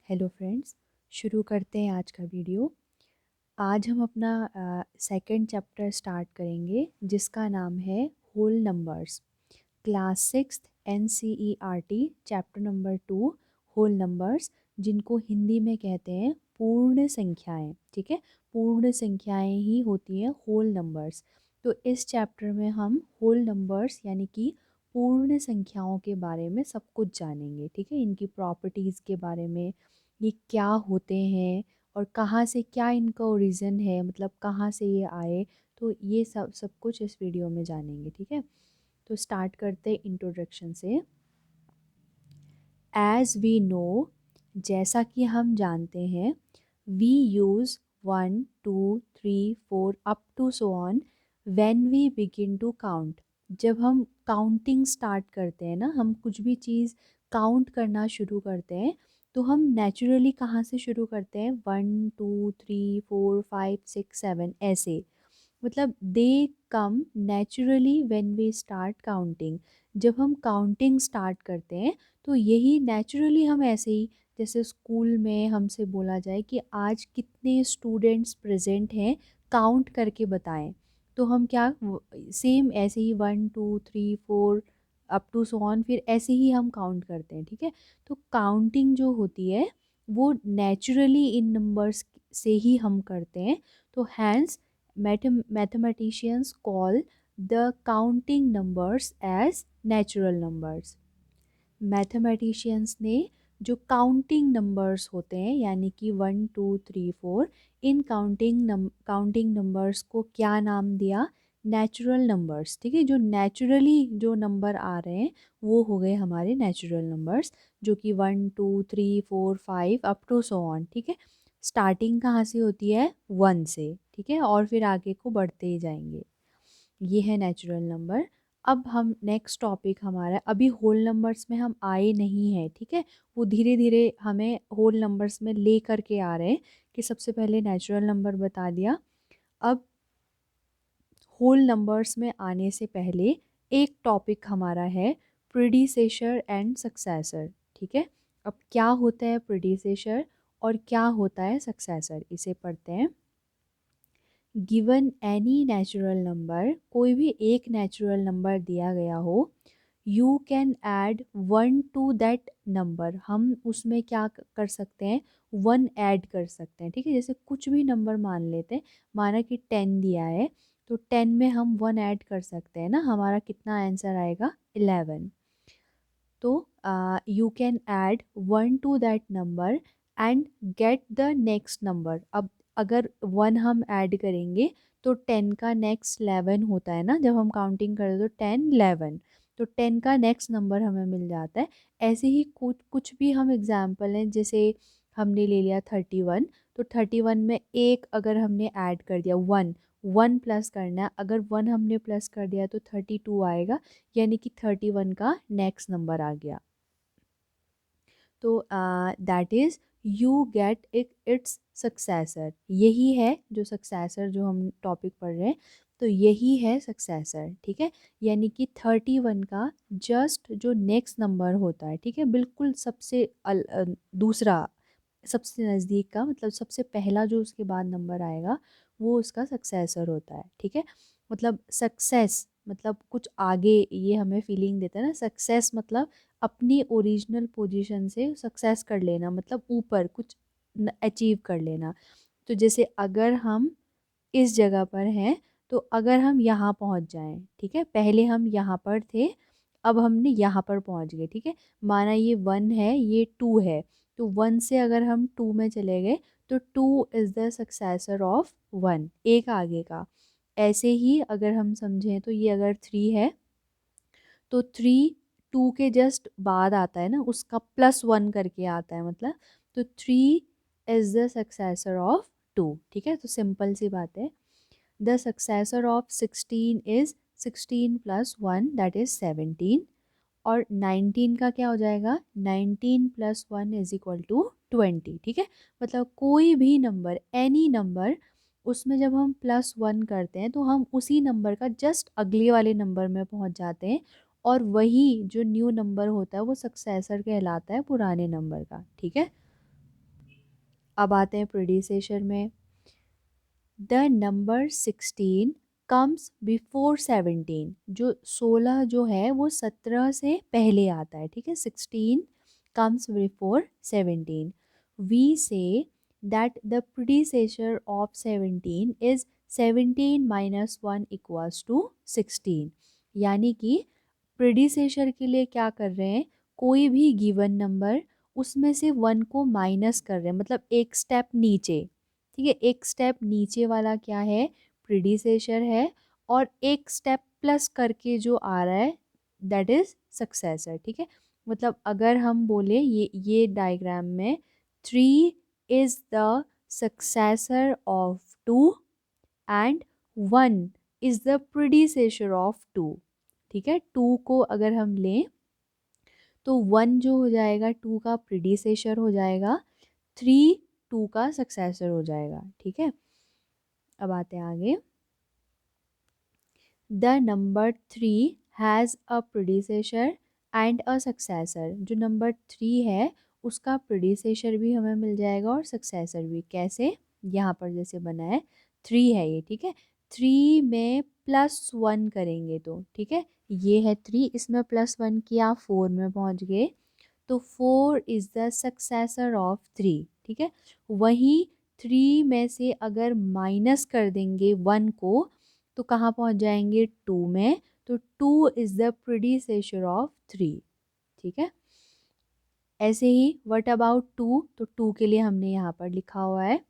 Hello friends, शुरू करते हैं आज का वीडियो। आज हम अपना सेकंड चैप्टर स्टार्ट करेंगे जिसका नाम है whole numbers. Class sixth NCERT chapter number 2 whole numbers, जिनको हिंदी में कहते हैं पूर्ण संख्याएं। ठीक है, पूर्ण संख्याएं ही होती हैं होल नंबर्स। तो इस चैप्टर में हम होल नंबर्स यानी कि पूर्ण संख्याओं के बारे में सब कुछ जानेंगे। ठीक है, इनकी प्रॉपर्टीज़ के बारे में, ये क्या होते हैं और कहाँ से, क्या इनका ओरिजिन है, मतलब कहाँ से ये आए। तो ये सब सब कुछ इस वीडियो में जानेंगे। ठीक है, तो स्टार्ट करते हैं इंट्रोडक्शन से। एज वी नो, जैसा कि हम जानते हैं, we use 1 2 3 4 up to so on when we begin to count. जब हम काउंटिंग स्टार्ट करते हैं ना, हम कुछ भी चीज़ काउंट करना शुरू करते हैं, तो हम नेचुरली कहाँ से शुरू करते हैं? 1 2 3 4 5 6 7 ऐसे, मतलब they come naturally when we start counting. जब हम काउंटिंग स्टार्ट करते हैं तो यही नेचुरली हम ऐसे ही, जैसे स्कूल में हमसे बोला जाए कि आज कितने स्टूडेंट्स प्रेजेंट हैं, काउंट करके बताएं, तो हम क्या, सेम ऐसे ही 1 2 3 4 अप टू सो ऑन, फिर ऐसे ही हम काउंट करते हैं। ठीक है, तो काउंटिंग जो होती है वो नेचुरली इन नंबर्स से ही हम करते हैं। तो hence mathematicians call the counting numbers as natural numbers। Mathematicians ने जो काउंटिंग नंबर्स होते हैं यानी कि 1 2 3 4, इन काउंटिंग नंबर्स को क्या नाम दिया? Natural numbers. ठीक है, जो नेचुरली जो नंबर आ रहे हैं वो हो गए हमारे नेचुरल नंबर्स, जो कि 1 2 3 4 5 अप टू सो ऑन। ठीक है, स्टार्टिंग कहाँ से होती है? 1 से। ठीक है, और फिर आगे को बढ़ते ही जाएंगे। ये है नेचुरल नंबर। अब हम नेक्स्ट टॉपिक हमारा, अभी होल नंबर्स में हम आए नहीं हैं। ठीक है, वो धीरे धीरे हमें होल नंबर्स में ले करके आ रहे हैं, कि सबसे पहले नेचुरल नंबर बता दिया। अब होल नंबर्स में आने से पहले एक टॉपिक हमारा है प्रीडिसेसर एंड सक्सेसर। ठीक है, अब क्या होता है प्रीडिसेसर और क्या होता है सक्सेसर, इसे पढ़ते हैं। गिवन एनी नेचुरल नंबर, कोई भी एक नेचुरल नंबर दिया गया हो, you can add 1 to that number. हम उसमें क्या कर सकते हैं? 1 ऐड कर सकते हैं। ठीक है, जैसे कुछ भी नंबर मान लेते हैं, माना कि 10 दिया है, तो 10 में हम 1 ऐड कर सकते हैं ना, हमारा कितना आंसर आएगा? 11। तो you can add 1 to that number and get the next number. अब अगर 1 हम ऐड करेंगे तो 10 का नेक्स्ट 11 होता है ना, जब हम काउंटिंग करें तो 10 11, तो 10 का नेक्स्ट नंबर हमें मिल जाता है। ऐसे ही कुछ कुछ भी हम एग्जाम्पल हैं, जैसे हमने ले लिया 31, तो 31 में एक अगर हमने ऐड कर दिया 1, 1 प्लस करना है, अगर 1 हमने प्लस कर दिया तो 32 आएगा, यानी कि 31 का नेक्स्ट नंबर आ गया। तो that is you get it's successor. यही है जो सक्सेसर, जो हम टॉपिक पढ़ रहे हैं, तो यही है सक्सेसर। ठीक है, यानी कि 31 का जस्ट जो नेक्स्ट नंबर होता है, ठीक है, बिल्कुल सबसे दूसरा, सबसे नज़दीक का, मतलब सबसे पहला जो उसके बाद नंबर आएगा वो उसका सक्सेसर होता है। ठीक है, मतलब सक्सेस मतलब कुछ आगे, ये हमें फीलिंग देता है ना। सक्सेस मतलब अपनी ओरिजिनल पोजीशन से सक्सेस कर लेना, मतलब ऊपर कुछ अचीव कर लेना। तो जैसे अगर हम इस जगह पर हैं, तो अगर हम यहाँ पहुँच जाएं, ठीक है, पहले हम यहाँ पर थे, अब हमने यहाँ पर पहुँच गए। ठीक है, माना ये 1 है, ये 2 है, तो 1 से अगर हम 2 में चले गए तो 2 इज़ द सक्सेसर ऑफ 1, एक आगे का। ऐसे ही अगर हम समझें तो ये अगर 3 है तो 3 2 के जस्ट बाद आता है ना, उसका +1 करके आता है, मतलब तो 3 इज़ द सक्सेसर ऑफ 2। ठीक है, तो सिंपल सी बात है। The successor of 16 is 16 + 1 that is 17। और 19 का क्या हो जाएगा? 19 + 1 = 20। ठीक है, मतलब कोई भी नंबर, एनी नंबर, उसमें जब हम +1 करते हैं तो हम उसी नंबर का जस्ट अगले वाले नंबर में पहुंच जाते हैं, और वही जो न्यू नंबर होता है वो सक्सेसर कहलाता है पुराने नंबर का। ठीक है, अब आते हैं प्रीडिसेशर में। The number 16 comes before 17। जो 16 जो है वो 17 से पहले आता है, ठीक है। 16 comes before 17। We say that the predecessor of 17 is 17 minus 1 equals to 16। यानी कि प्रीडिसेशर के लिए क्या कर रहे हैं, कोई भी गिवन नंबर उसमें से 1 को माइनस कर रहे हैं, मतलब एक स्टेप नीचे, ठीक है। एक स्टेप नीचे वाला क्या है, प्रीडिसेशर है, और एक स्टेप प्लस करके जो आ रहा है दैट इज सक्सेसर, ठीक है। मतलब अगर हम बोले ये डायग्राम में 3 is the successor of 2 and 1 is the predecessor of 2, ठीक है। 2 को अगर हम लें तो 1 जो हो जाएगा 2 का प्रीडिसेशर हो जाएगा, 3 2 का सक्सेसर हो जाएगा, ठीक है। अब आते हैं आगे। The number 3 has a predecessor and a successor. जो नंबर 3 है उसका प्रीडिसेशर भी हमें मिल जाएगा और सक्सेसर भी। कैसे, यहाँ पर जैसे बना है 3 है ये, ठीक है। 3 में प्लस 1 करेंगे तो, ठीक है, ये है 3, इसमें प्लस 1 किया 4 में पहुँच गए, तो 4 इज़ द सक्सेसर ऑफ 3, ठीक है। वहीं 3 में से अगर माइनस कर देंगे 1 को तो कहाँ पहुँच जाएंगे 2 में, तो 2 इज़ द प्रीडिसेशर ऑफ 3, ठीक है। ऐसे ही व्हाट अबाउट 2, तो 2 के लिए हमने यहाँ पर लिखा हुआ है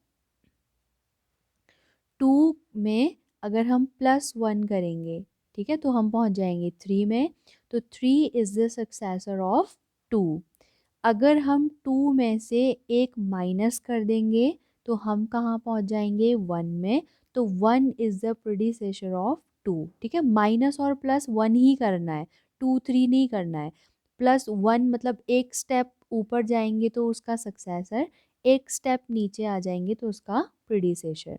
2 में अगर हम प्लस 1 करेंगे, ठीक है, तो हम पहुँच जाएंगे 3 में, तो 3 इज़ द सक्सेसर ऑफ 2। अगर हम 2 में से एक माइनस कर देंगे तो हम कहाँ पहुँच जाएंगे 1 में, तो 1 इज़ द प्रीडिसेशर ऑफ 2, ठीक है। माइनस और प्लस 1 ही करना है, 2 3 नहीं करना है। प्लस 1 मतलब एक स्टेप ऊपर जाएंगे तो उसका सक्सेसर, एक स्टेप नीचे आ जाएंगे तो उसका प्रीडिसेशर।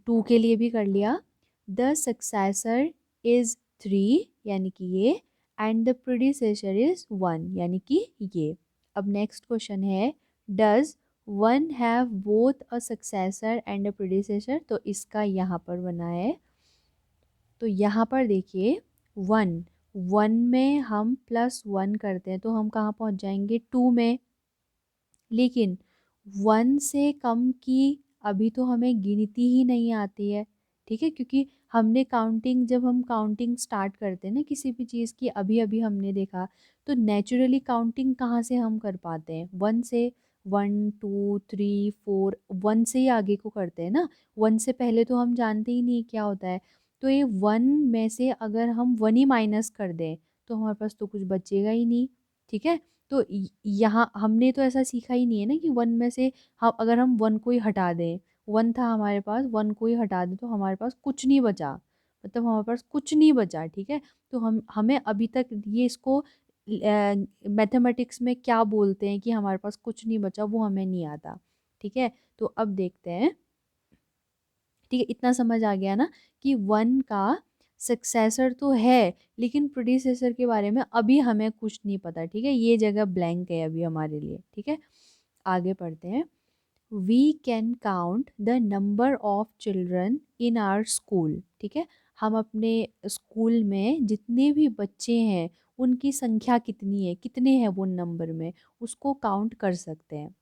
2 के लिए भी कर लिया। द सक्सेसर इज 3 यानी कि ये, एंड द प्रीडिसेसर इज 1 यानी कि ये। अब नेक्स्ट क्वेश्चन है, does 1 have both a successor and a predecessor. तो इसका यहाँ पर बना है, तो यहाँ पर देखिए 1 1 में हम प्लस 1 करते हैं तो हम कहाँ पहुँच जाएंगे 2 में, लेकिन 1 से कम की अभी तो हमें गिनती ही नहीं आती है, ठीक है। क्योंकि हमने काउंटिंग, जब हम काउंटिंग स्टार्ट करते हैं ना किसी भी चीज़ की, अभी अभी हमने देखा, तो नेचुरली काउंटिंग कहाँ से हम कर पाते हैं, 1 से। 1 2 3 4 1 से ही आगे को करते हैं ना, 1 से पहले तो हम जानते ही नहीं क्या होता है। तो ये 1 में से अगर हम 1 ही माइनस कर दें तो हमारे पास तो कुछ बचेगा ही नहीं, ठीक है। तो यहाँ हमने तो ऐसा सीखा ही नहीं है ना कि 1 में से हम अगर हम 1 को ही हटा दें, 1 था हमारे पास, 1 को ही हटा दें तो हमारे पास कुछ नहीं बचा, मतलब हमारे पास कुछ नहीं बचा, ठीक है। तो हमें अभी तक ये इसको मैथमेटिक्स में क्या बोलते हैं कि हमारे पास कुछ नहीं बचा, वो हमें नहीं आता, ठीक है। तो अब देखते हैं, ठीक है, इतना समझ आ गया ना कि 1 का सक्सेसर तो है लेकिन प्रोड्यूसर के बारे में अभी हमें कुछ नहीं पता, ठीक है। ये जगह ब्लैंक है अभी हमारे लिए, ठीक है। आगे पढ़ते हैं। We can count the number of children in our school, ठीक है। हम अपने स्कूल में जितने भी बच्चे हैं उनकी संख्या कितनी है, कितने हैं वो नंबर में, उसको काउंट कर सकते हैं।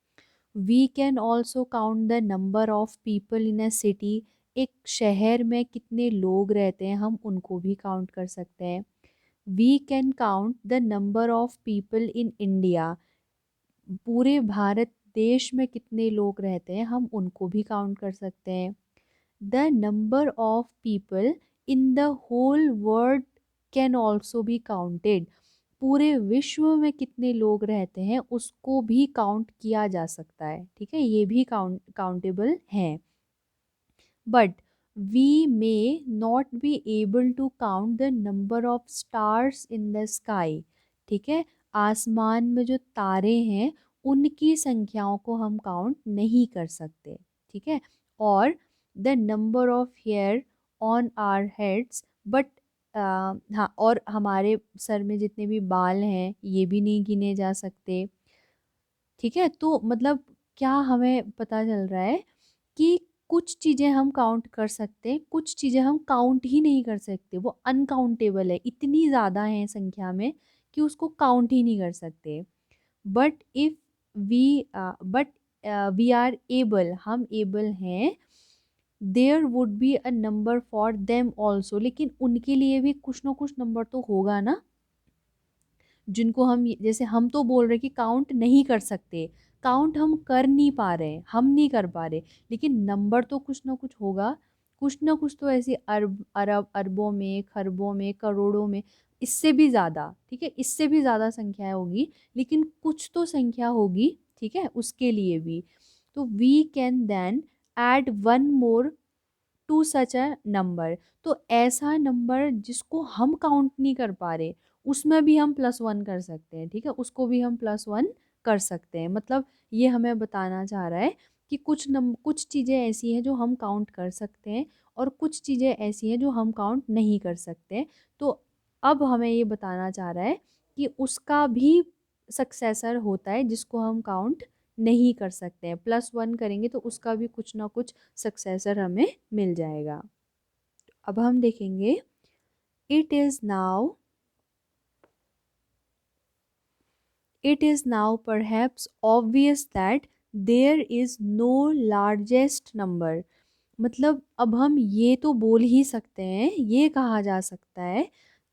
We can also count the number of people in a city. एक शहर में कितने लोग रहते हैं हम उनको भी काउंट कर सकते हैं। We can count the number of people in India. पूरे भारत देश में कितने लोग रहते हैं हम उनको भी काउंट कर सकते हैं। The number of people in the whole world can also be counted. पूरे विश्व में कितने लोग रहते हैं उसको भी काउंट किया जा सकता है, ठीक है, ये भी काउंटेबल हैं। But we may not be able to count the number of stars in the sky, ठीक है। आसमान में जो तारे हैं उनकी संख्याओं को हम काउंट नहीं कर सकते, ठीक है। और the number of hair on our heads, but हाँ, और हमारे सर में जितने भी बाल हैं ये भी नहीं गिने जा सकते, ठीक है, तो मतलब क्या हमें पता चल रहा है कि कुछ चीज़ें हम काउंट कर सकते हैं, कुछ चीज़ें हम काउंट ही नहीं कर सकते, वो अनकाउंटेबल है, इतनी ज़्यादा है संख्या में कि उसको काउंट ही नहीं कर सकते। But if we but we are able, हम एबल हैं, there would be a number for them also, लेकिन उनके लिए भी कुछ ना कुछ नंबर तो होगा ना, जिनको हम जैसे हम तो बोल रहे कि काउंट नहीं कर सकते, काउंट हम कर नहीं पा रहे, हम नहीं कर पा रहे, लेकिन नंबर तो कुछ ना कुछ होगा, कुछ ना कुछ तो ऐसे अरब अरब अरबों में, खरबों में, करोड़ों में, इससे भी ज़्यादा, ठीक है, इससे भी ज़्यादा संख्याएं होगी, लेकिन कुछ तो संख्या होगी, ठीक है, उसके लिए भी। तो we can then add one more to such a number, तो ऐसा नंबर जिसको हम काउंट नहीं कर पा रहे, उसमें भी हम प्लस वन कर सकते हैं, ठीक है, उसको भी हम प्लस वन कर सकते हैं। मतलब ये हमें बताना चाह रहा है कि कुछ चीज़ें ऐसी हैं जो हम काउंट कर सकते हैं, और कुछ चीज़ें ऐसी हैं जो हम काउंट नहीं कर सकते। तो अब हमें ये बताना चाह रहा है कि उसका भी सक्सेसर होता है जिसको हम काउंट नहीं कर सकते हैं, प्लस वन करेंगे तो उसका भी कुछ ना कुछ सक्सेसर हमें मिल जाएगा। अब हम देखेंगे, it is now it is now perhaps obvious that there is no largest number, मतलब अब हम ये तो बोल ही सकते हैं, ये कहा जा सकता है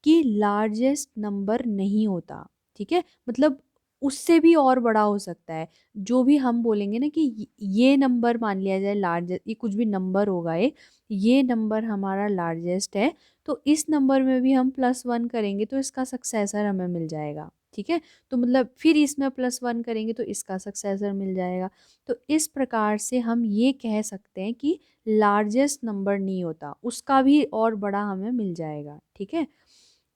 कि लार्जेस्ट नंबर नहीं होता, ठीक है, मतलब उससे भी और बड़ा हो सकता है। जो भी हम बोलेंगे ना कि ये नंबर मान लिया जाए लार्जेस्ट, ये कुछ भी नंबर होगा, ये नंबर हमारा लार्जेस्ट है, तो इस नंबर में भी हम प्लस वन करेंगे तो इसका सक्सेसर हमें मिल जाएगा, ठीक है, तो मतलब फिर इसमें प्लस वन करेंगे तो इसका सक्सेसर मिल जाएगा। तो इस प्रकार से हम ये कह सकते हैं कि लार्जेस्ट नंबर नहीं होता, उसका भी और बड़ा हमें मिल जाएगा, ठीक है।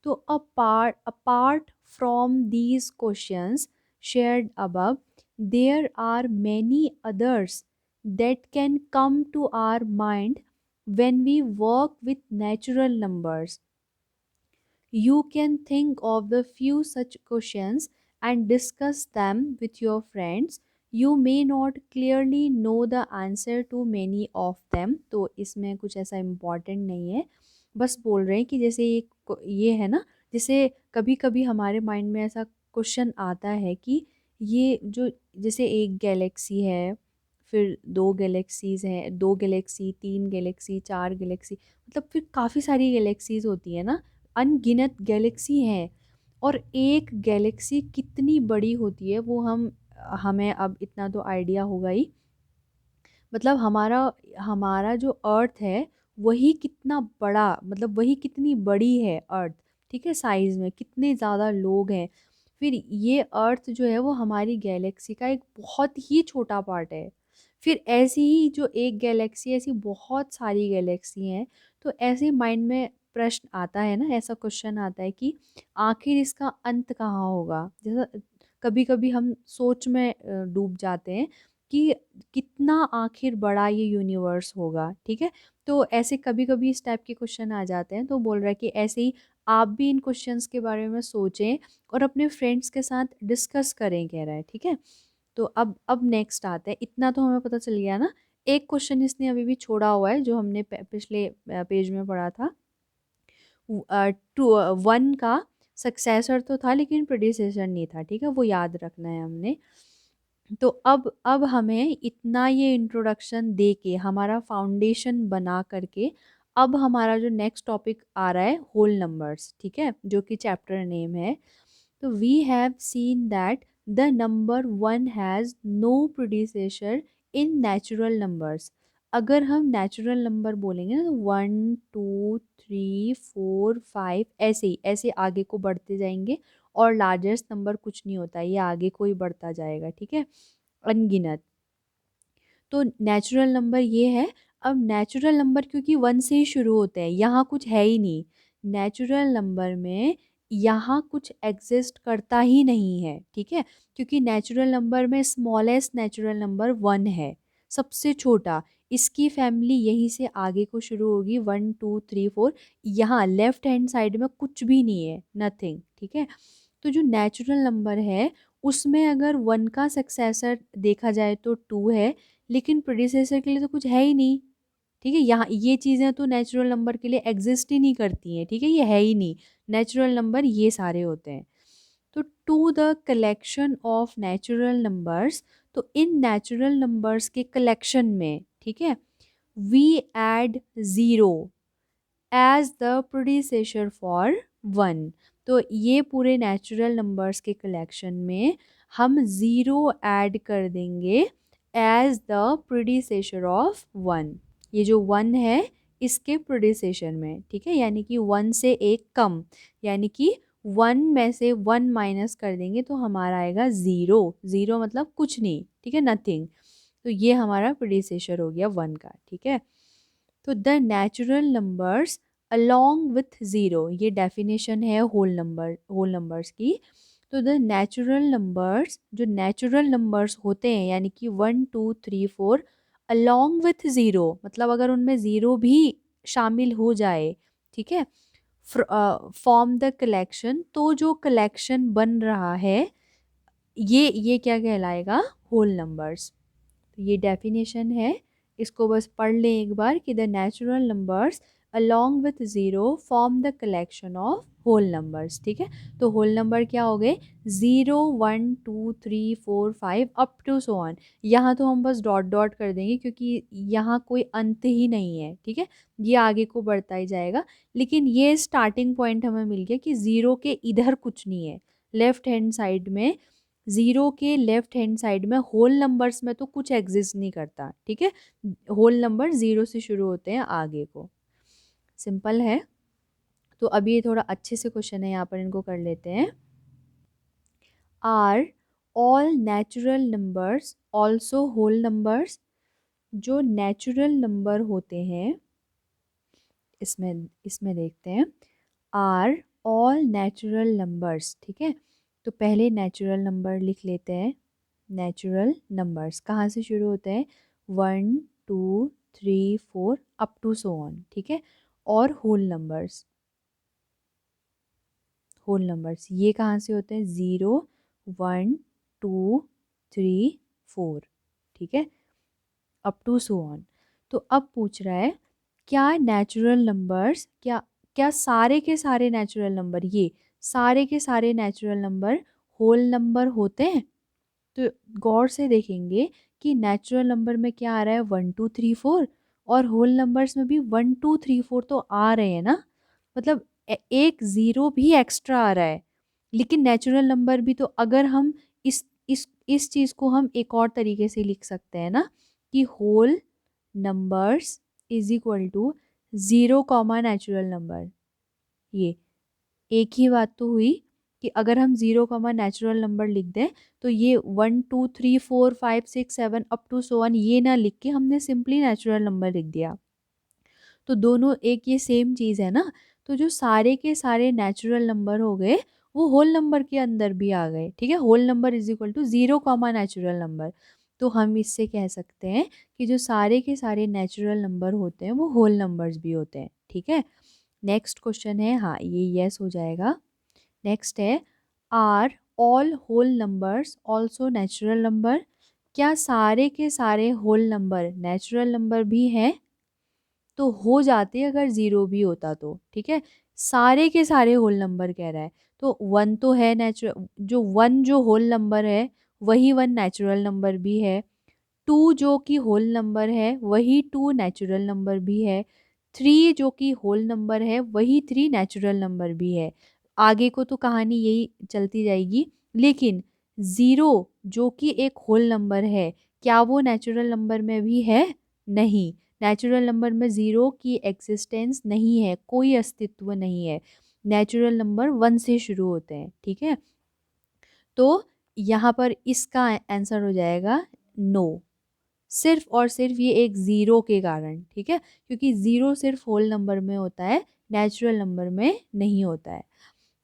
तो apart from these questions shared above, there are many others that can come to our mind when we work with natural numbers. You can think of the few such questions and discuss them with your friends. You may not clearly know the answer to many of them. तो इसमें कुछ ऐसा important नहीं है, बस बोल रहे हैं कि जैसे ये है ना, जैसे कभी कभी हमारे माइंड में ऐसा क्वेश्चन आता है कि ये जो, जैसे एक गैलेक्सी है, फिर दो गैलेक्सीज हैं, दो गैलेक्सी, तीन गैलेक्सी, चार गैलेक्सी, मतलब फिर काफ़ी सारी गैलेक्सीज होती है ना, अनगिनत गैलेक्सी हैं, और एक गैलेक्सी कितनी बड़ी होती है वो हमें अब इतना तो आइडिया होगा ही, मतलब हमारा हमारा जो अर्थ है वही कितना बड़ा, मतलब वही कितनी बड़ी है अर्थ, ठीक है, साइज में कितने ज़्यादा लोग हैं, फिर ये अर्थ जो है वो हमारी गैलेक्सी का एक बहुत ही छोटा पार्ट है, फिर ऐसी ही जो एक गैलेक्सी, ऐसी बहुत सारी गैलेक्सी हैं। तो ऐसे माइंड में प्रश्न आता है ना, ऐसा क्वेश्चन आता है कि आखिर इसका अंत कहाँ होगा, जैसा कभी कभी हम सोच में डूब जाते हैं कि कितना आखिर बड़ा ये यूनिवर्स होगा, ठीक है, तो ऐसे कभी कभी इस टाइप के क्वेश्चन आ जाते हैं, तो बोल रहा है कि ऐसे ही आप भी इन क्वेश्चंस के बारे में सोचें और अपने फ्रेंड्स के साथ डिस्कस करें, कह रहा है, ठीक है। तो अब नेक्स्ट आता है, इतना तो हमें पता चल गया ना, एक क्वेश्चन इसने अभी भी छोड़ा हुआ है जो हमने पिछले पेज में पढ़ा था, टू वन का सक्सेसर तो था लेकिन प्रेडिसेसर नहीं था, ठीक है, वो याद रखना है हमने। तो अब हमें इतना ये इंट्रोडक्शन दे के, हमारा फाउंडेशन बना करके, अब हमारा जो नेक्स्ट टॉपिक आ रहा है होल नंबर्स, ठीक है, जो कि चैप्टर नेम है। तो we have seen that the number one has no predecessor in natural numbers. अगर हम नेचुरल नंबर बोलेंगे ना, तो one two three four five ऐसे ही ऐसे आगे को बढ़ते जाएंगे, और लार्जेस्ट नंबर कुछ नहीं होता, ये आगे को ही बढ़ता जाएगा, ठीक है, अनगिनत। तो नेचुरल नंबर ये है। अब नेचुरल नंबर क्योंकि वन से ही शुरू होते हैं, यहाँ कुछ है ही नहीं, नेचुरल नंबर में यहाँ कुछ एग्जिस्ट करता ही नहीं है, ठीक है, क्योंकि नेचुरल नंबर में स्मॉलेस्ट नेचुरल नंबर वन है, सबसे छोटा, इसकी फैमिली यहीं से आगे को शुरू होगी, वन टू थ्री फोर, यहाँ लेफ्ट हैंड साइड में कुछ भी नहीं है, नथिंग, ठीक है। तो जो नेचुरल नंबर है उसमें अगर 1 का सक्सेसर देखा जाए तो 2 है, लेकिन प्रीडिसेसर के लिए तो कुछ है ही नहीं। ठीक है, यहाँ ये चीज़ें तो नेचुरल नंबर के लिए एग्जिस्ट ही नहीं करती हैं। ठीक है, ये है ही नहीं। नेचुरल नंबर ये सारे होते हैं। तो to the collection of natural numbers, तो इन नेचुरल नंबर्स के कलेक्शन में, ठीक है, we add zero as the predecessor for 1। तो ये पूरे नेचुरल नंबर्स के कलेक्शन में हम ज़ीरो ऐड कर देंगे एज द प्रीडिसेसर ऑफ 1। ये जो 1 है इसके प्रीडिसेसर में, ठीक है, यानी कि 1 से एक कम, यानी कि 1 में से 1 माइनस कर देंगे तो हमारा आएगा ज़ीरो। ज़ीरो मतलब कुछ नहीं, ठीक है, नथिंग। तो ये हमारा प्रीडिसेसर हो गया 1 का। ठीक है, तो the natural numbers along with zero, ये डेफिनेशन है होल नंबर्स की। तो द नेचुरल नंबर्स, जो नेचुरल नंबर्स होते हैं यानी कि 1 2 3 4 अलोंग विथ ज़ीरो, मतलब अगर उनमें ज़ीरो भी शामिल हो जाए, ठीक है, फॉर्म द कलेक्शन, तो जो कलेक्शन बन रहा है ये क्या कहलाएगा, होल नंबर्स। तो ये डेफिनेशन है, इसको बस पढ़ लें एक बार कि the natural numbers along with zero form the collection of whole numbers. ठीक है, तो होल नंबर क्या हो गए, 0 1 2 3 4 5 अप टू सो ऑन। यहाँ तो हम बस डॉट डॉट कर देंगे क्योंकि यहाँ कोई अंत ही नहीं है। ठीक है, ये आगे को बढ़ता ही जाएगा, लेकिन ये स्टार्टिंग पॉइंट हमें मिल गया कि ज़ीरो के इधर कुछ नहीं है। लेफ्ट हैंड साइड में, ज़ीरो के लेफ्ट हैंड साइड में होल नंबर्स में तो कुछ एग्जिस्ट नहीं करता। ठीक है, होल नंबर ज़ीरो से शुरू होते हैं आगे को। सिंपल है। तो अभी ये थोड़ा अच्छे से क्वेश्चन है, यहाँ पर इनको कर लेते हैं। Are all natural numbers also whole numbers? जो नेचुरल नंबर होते हैं, इसमें इसमें देखते हैं, आर ऑल नेचुरल नंबर्स। ठीक है, तो पहले नेचुरल नंबर लिख लेते हैं। नेचुरल नंबर्स कहाँ से शुरू होते हैं, 1 2 3 4 अप टू सो ऑन। ठीक है, और होल नंबर्स, होल नंबर्स ये कहाँ से होते हैं, 0 1 2 3 4। ठीक है, अप टू सो ऑन। तो अब पूछ रहा है क्या नेचुरल नंबर्स, क्या क्या सारे के सारे नेचुरल नंबर, ये सारे के सारे नेचुरल नंबर होल नंबर होते हैं? तो गौर से देखेंगे कि नेचुरल नंबर में क्या आ रहा है, 1 2 3 4, और होल नंबर्स में भी 1 2 3 4 तो आ रहे हैं ना, मतलब एक ज़ीरो भी एक्स्ट्रा आ रहा है। लेकिन नेचुरल नंबर भी, तो अगर हम इस चीज़ को हम एक और तरीके से लिख सकते हैं ना, कि whole numbers is equal to zero comma natural number. ये एक ही बात तो हुई कि अगर हम ज़ीरो कॉमा नेचुरल नंबर लिख दें तो ये 1 2 3 4 5 6 7 अप टू सो वन, ये ना लिख के हमने सिंपली नेचुरल नंबर लिख दिया। तो दोनों एक ये सेम चीज़ है ना। तो जो सारे के सारे नेचुरल नंबर हो गए वो होल नंबर के अंदर भी आ गए। ठीक है, whole number is equal to zero comma natural number. तो हम इससे कह सकते हैं कि जो सारे के सारे नेचुरल नंबर होते हैं वो होल नंबर्स भी होते हैं। ठीक है, नेक्स्ट क्वेश्चन है, हाँ ये यस हो जाएगा। नेक्स्ट है, are all whole numbers also natural number? क्या सारे के सारे होल नंबर नेचुरल नंबर भी हैं? तो हो जाते अगर ज़ीरो भी होता तो। ठीक है, सारे के सारे होल नंबर कह रहा है, तो 1 तो है नेचुरल, जो 1 जो होल नंबर है वही 1 नेचुरल नंबर भी है। 2 जो कि होल नंबर है वही 2 नेचुरल नंबर भी है। 3 जो कि होल नंबर है वही 3 नेचुरल नंबर भी है। आगे को तो कहानी यही चलती जाएगी, लेकिन ज़ीरो जो कि एक होल नंबर है, क्या वो नेचुरल नंबर में भी है? नहीं, नेचुरल नंबर में ज़ीरो की एग्जिस्टेंस नहीं है, कोई अस्तित्व नहीं है। नेचुरल नंबर 1 से शुरू होते हैं। ठीक है, तो यहाँ पर इसका आंसर हो जाएगा नो, सिर्फ और सिर्फ ये एक ज़ीरो के कारण। ठीक है, क्योंकि ज़ीरो सिर्फ होल नंबर में होता है, नेचुरल नंबर में नहीं होता है।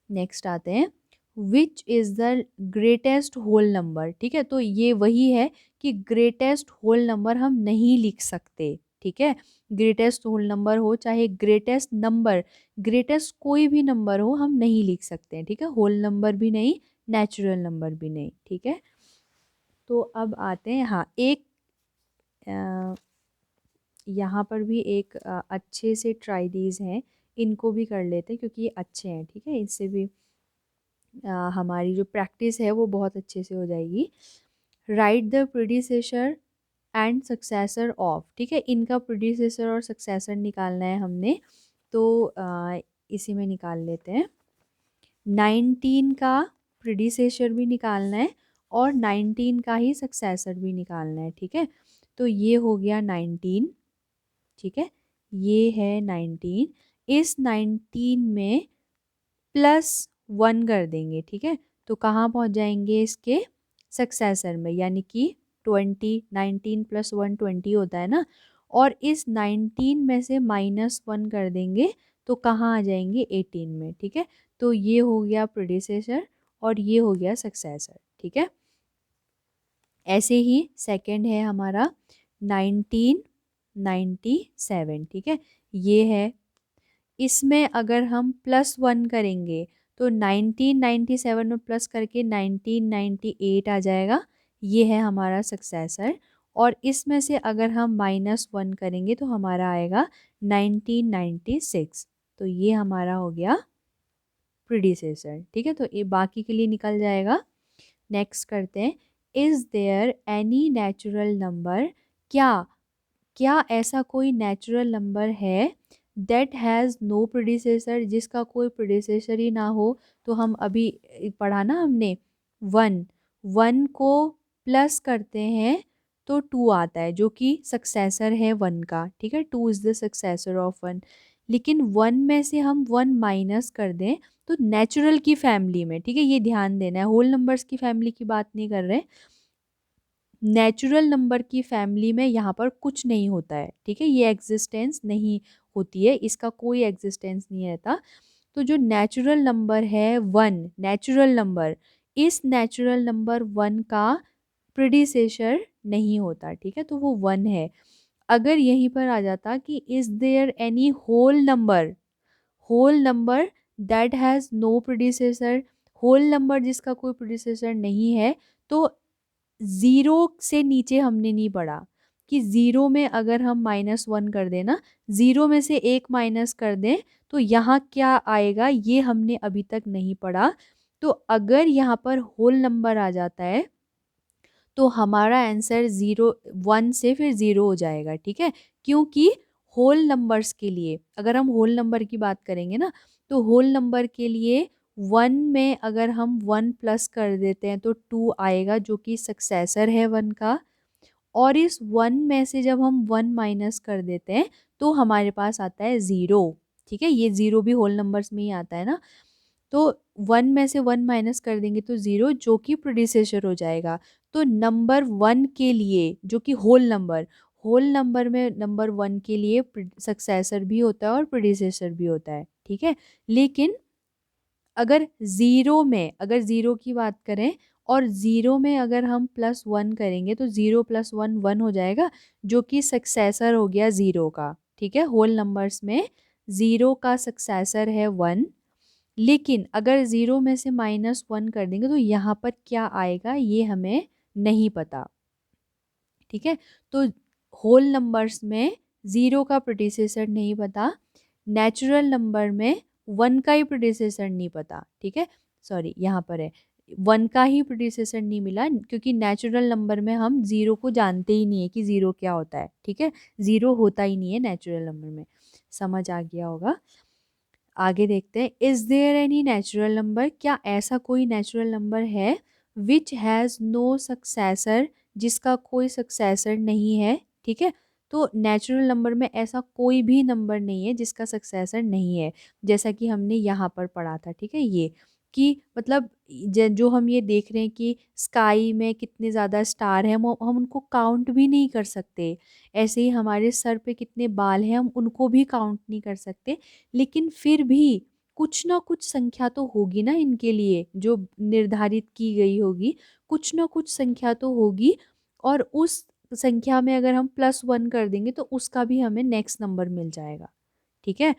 नेक्स्ट आते हैं, which is the greatest whole number? ठीक है, तो ये वही है कि ग्रेटेस्ट होल नंबर हम नहीं लिख सकते। ठीक है, ग्रेटेस्ट होल नंबर हो चाहे ग्रेटेस्ट नंबर, ग्रेटेस्ट कोई भी नंबर हो हम नहीं लिख सकते हैं। ठीक है, होल नंबर भी नहीं, नेचुरल नंबर भी नहीं। ठीक है, तो अब आते हैं, हाँ एक यहाँ पर भी एक अच्छे से ट्राइडीज़ हैं, इनको भी कर लेते हैं क्योंकि ये अच्छे हैं। ठीक है, इससे भी हमारी जो प्रैक्टिस है वो बहुत अच्छे से हो जाएगी। Right the predecessor and successor of, ठीक है, इनका प्रीडिसेसर और सक्सेसर निकालना है हमने, तो इसी में निकाल लेते हैं। 19 का प्रीडिसेसर भी निकालना है और 19 का ही सक्सेसर भी निकालना है। ठीक है, तो ये हो गया 19। ठीक है, ये है 19। इस 19 में +1 कर देंगे। ठीक है, तो कहाँ पहुँच जाएंगे, इसके सक्सेसर में, यानी कि 20। 19 + 1 20 होता है ना, और इस 19 में से -1 कर देंगे तो कहाँ आ जाएंगे, 18 में। ठीक है, तो ये हो गया प्रीडिसेसर और ये हो गया सक्सेसर। ठीक है, ऐसे ही सेकंड है हमारा 1997। ठीक है, ये है, इसमें अगर हम +1 करेंगे तो 1997 में प्लस करके 1998 आ जाएगा, ये है हमारा सक्सेसर। और इसमें से अगर हम -1 करेंगे तो हमारा आएगा 1996, तो ये हमारा हो गया प्रीडिसेसर। ठीक है, तो ये बाकी के लिए निकल जाएगा। नेक्स्ट करते हैं, is there any natural number, क्या क्या ऐसा कोई नेचुरल नंबर है दैट हैज़ नो प्रीडिसेसर, जिसका कोई प्रीडिसेसर ही ना हो। तो हम अभी पढ़ा ना हमने, 1 1 को प्लस करते हैं तो 2 आता है, जो कि सक्सेसर है 1 का। ठीक है, 2 इज़ द सक्सेसर ऑफ 1। लेकिन 1 में से हम 1 माइनस कर दें तो नेचुरल की फैमिली में, ठीक है, ये ध्यान देना है, होल नंबर्स की फैमिली की बात नहीं कर रहे, नेचुरल नंबर की फैमिली में यहाँ पर कुछ नहीं होता है। ठीक है, ये एग्जिस्टेंस नहीं होती है, इसका कोई एग्जिस्टेंस नहीं रहता। तो जो नेचुरल नंबर है 1, नेचुरल नंबर, इस नेचुरल नंबर 1 का प्रीडिसेसर नहीं होता। ठीक है, तो वो 1 है। अगर यहीं पर आ जाता कि is there any whole number, whole number that has no predecessor, whole number जिसका कोई प्रीडिसेसर नहीं है, तो ज़ीरो से नीचे हमने नहीं पढ़ा कि ज़ीरो में अगर हम -1 कर दें ना, ज़ीरो में से 1 माइनस कर दें तो यहाँ क्या आएगा, ये हमने अभी तक नहीं पढ़ा। तो अगर यहाँ पर होल नंबर आ जाता है तो हमारा आंसर 1 से फिर 0 हो जाएगा। ठीक है, क्योंकि होल नंबर्स के लिए, अगर हम होल नंबर की बात करेंगे ना, तो होल नंबर के लिए 1 में अगर हम 1 प्लस कर देते हैं तो 2 आएगा, जो कि सक्सेसर है 1 का। और इस 1 में से जब हम 1 माइनस कर देते हैं तो हमारे पास आता है 0। ठीक है, ये 0 भी होल नंबर्स में ही आता है ना, तो 1 में से 1 माइनस कर देंगे तो 0, जो कि प्रीडिसेसर हो जाएगा। तो नंबर 1 के लिए, जो कि होल नंबर में नंबर 1 के लिए सक्सेसर भी होता है और प्रीडिसेसर भी होता है। ठीक है, लेकिन अगर ज़ीरो में, अगर ज़ीरो की बात करें और ज़ीरो में अगर हम +1 करेंगे तो 0 + 1 1 हो जाएगा, जो कि सक्सेसर हो गया 0 का। ठीक है, होल नंबर्स में 0 का सक्सेसर है 1। लेकिन अगर 0 में से -1 कर देंगे तो यहाँ पर क्या आएगा, ये हमें नहीं पता। ठीक है, तो होल नंबर्स में 0 का प्रीडिसेसर नहीं पता, नेचुरल नंबर में 1 का ही प्रीडिसेसर नहीं पता। ठीक है, सॉरी यहाँ पर है 1 का ही प्रीडिसेसर नहीं मिला, क्योंकि नेचुरल नंबर में हम 0 को जानते ही नहीं है कि 0 क्या होता है। ठीक है, 0 होता ही नहीं है नेचुरल नंबर में, समझ आ गया होगा। आगे देखते हैं, is there any natural number, क्या ऐसा कोई नेचुरल नंबर है विच हैज़ नो सक्सेसर, जिसका कोई सक्सेसर नहीं है। ठीक है, तो नेचुरल नंबर में ऐसा कोई भी नंबर नहीं है जिसका सक्सेसर नहीं है, जैसा कि हमने यहाँ पर पढ़ा था। ठीक है, ये कि मतलब जो हम ये देख रहे हैं कि स्काई में कितने ज़्यादा स्टार हैं, हम उनको काउंट भी नहीं कर सकते। ऐसे ही हमारे सर पे कितने बाल हैं, हम उनको भी काउंट नहीं कर सकते। लेकिन फिर भी कुछ ना कुछ संख्या तो होगी ना इनके लिए, जो निर्धारित की गई होगी, कुछ ना कुछ संख्या तो होगी। और उस संख्या में अगर हम +1 कर देंगे तो उसका भी हमें नेक्स्ट नंबर मिल जाएगा। ठीक है,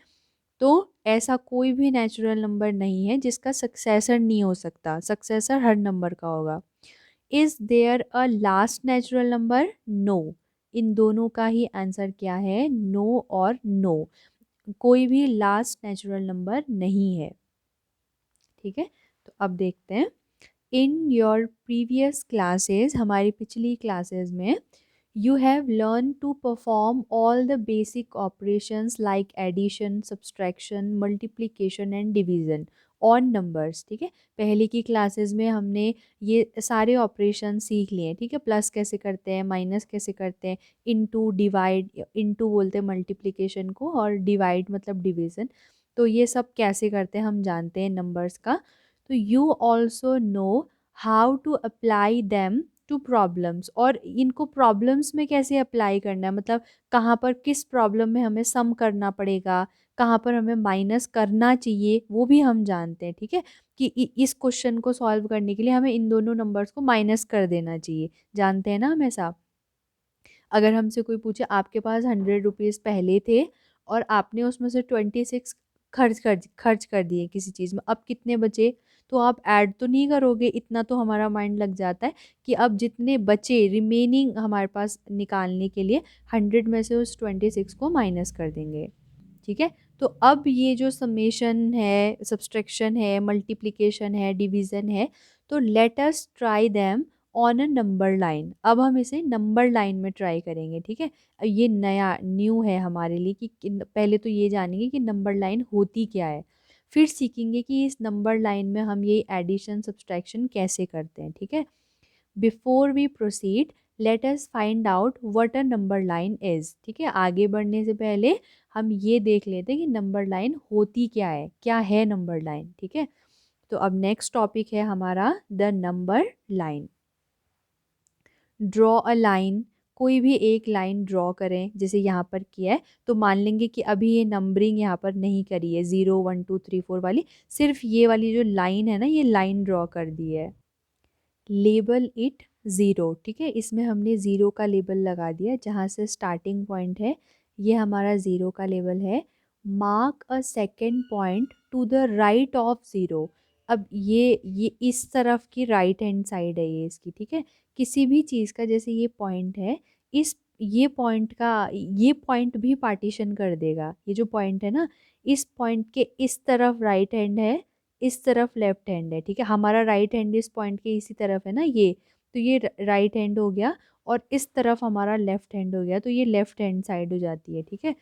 तो ऐसा कोई भी नेचुरल नंबर नहीं है जिसका सक्सेसर नहीं हो सकता, सक्सेसर हर नंबर का होगा। Is there a last natural number? No. इन दोनों का ही आंसर क्या है? नो और नो। कोई भी लास्ट नेचुरल नंबर नहीं है। ठीक है, तो अब देखते हैं। इन योर प्रीवियस क्लासेस, हमारी पिछली क्लासेस में, you have learned to perform all the basic operations like addition, subtraction, multiplication and division on numbers। ठीक है, पहले की क्लासेस में हमने ये सारे ऑपरेशन सीख लिए हैं। ठीक है, प्लस कैसे करते हैं, माइनस कैसे करते हैं, इनटू, डिवाइड, इनटू बोलते हैं मल्टीप्लिकेशन को, और डिवाइड मतलब डिवीजन। तो ये सब कैसे करते हैं हम जानते हैं नंबर्स का। तो you also know how to apply them to problems, और इनको प्रॉब्लम्स में कैसे अप्लाई करना है, मतलब कहाँ पर किस प्रॉब्लम में हमें सम करना पड़ेगा, कहाँ पर हमें माइनस करना चाहिए, वो भी हम जानते हैं। ठीक है, कि इस क्वेश्चन को सॉल्व करने के लिए हमें इन दोनों नंबर्स को माइनस कर देना चाहिए, जानते हैं ना हमेशा। अगर हमसे कोई पूछे आपके पास 100 रुपीज़ पहले थे और आपने उसमें से 26 खर्च कर दिए किसी चीज़ में, अब कितने बचे, तो आप ऐड तो नहीं करोगे, इतना तो हमारा माइंड लग जाता है कि अब जितने बचे रिमेनिंग हमारे पास निकालने के लिए 100 में से उस 26 को माइनस कर देंगे। ठीक है, तो अब ये जो समेशन है, सब्सट्रैक्शन है, मल्टीप्लिकेशन है, डिवीज़न है, तो let us try them on a number line. अब हम इसे नंबर लाइन में ट्राई करेंगे। ठीक है, ये नया न्यू है हमारे लिए कि पहले तो ये जानेंगे कि नंबर लाइन होती क्या है, फिर सीखेंगे कि इस नंबर लाइन में हम ये एडिशन सब्सट्रैक्शन कैसे करते हैं। ठीक है, before we proceed let us find out what a number line is. ठीक है, आगे बढ़ने से पहले हम ये देख लेते हैं कि नंबर लाइन होती क्या है नंबर लाइन। ठीक है, तो अब नेक्स्ट टॉपिक है हमारा the number line. Draw a line, कोई भी एक लाइन ड्रॉ करें, जैसे यहाँ पर किया है, तो मान लेंगे कि अभी ये नंबरिंग यहाँ पर नहीं करी है 0 1 2 3 4 वाली, सिर्फ ये वाली जो लाइन है ना, ये लाइन ड्रॉ कर दी है। Label it zero. ठीक है, इसमें हमने ज़ीरो का लेबल लगा दिया, जहाँ से स्टार्टिंग पॉइंट है ये हमारा ज़ीरो का लेबल है। Mark a second point to the right of zero. अब ये इस तरफ की राइट हैंड साइड है ये इसकी। ठीक है, किसी भी चीज़ का जैसे ये पॉइंट है, इस ये पॉइंट का ये पॉइंट भी पार्टीशन कर देगा। ये जो पॉइंट है ना, इस पॉइंट के इस तरफ राइट हैंड है, इस तरफ लेफ्ट हैंड है। ठीक है, हमारा राइट हैंड इस पॉइंट के इसी तरफ है ना ये, तो ये राइट हैंड हो गया, और इस तरफ हमारा लेफ्ट हैंड हो गया, तो ये लेफ्ट हैंड साइड हो जाती है। ठीक है,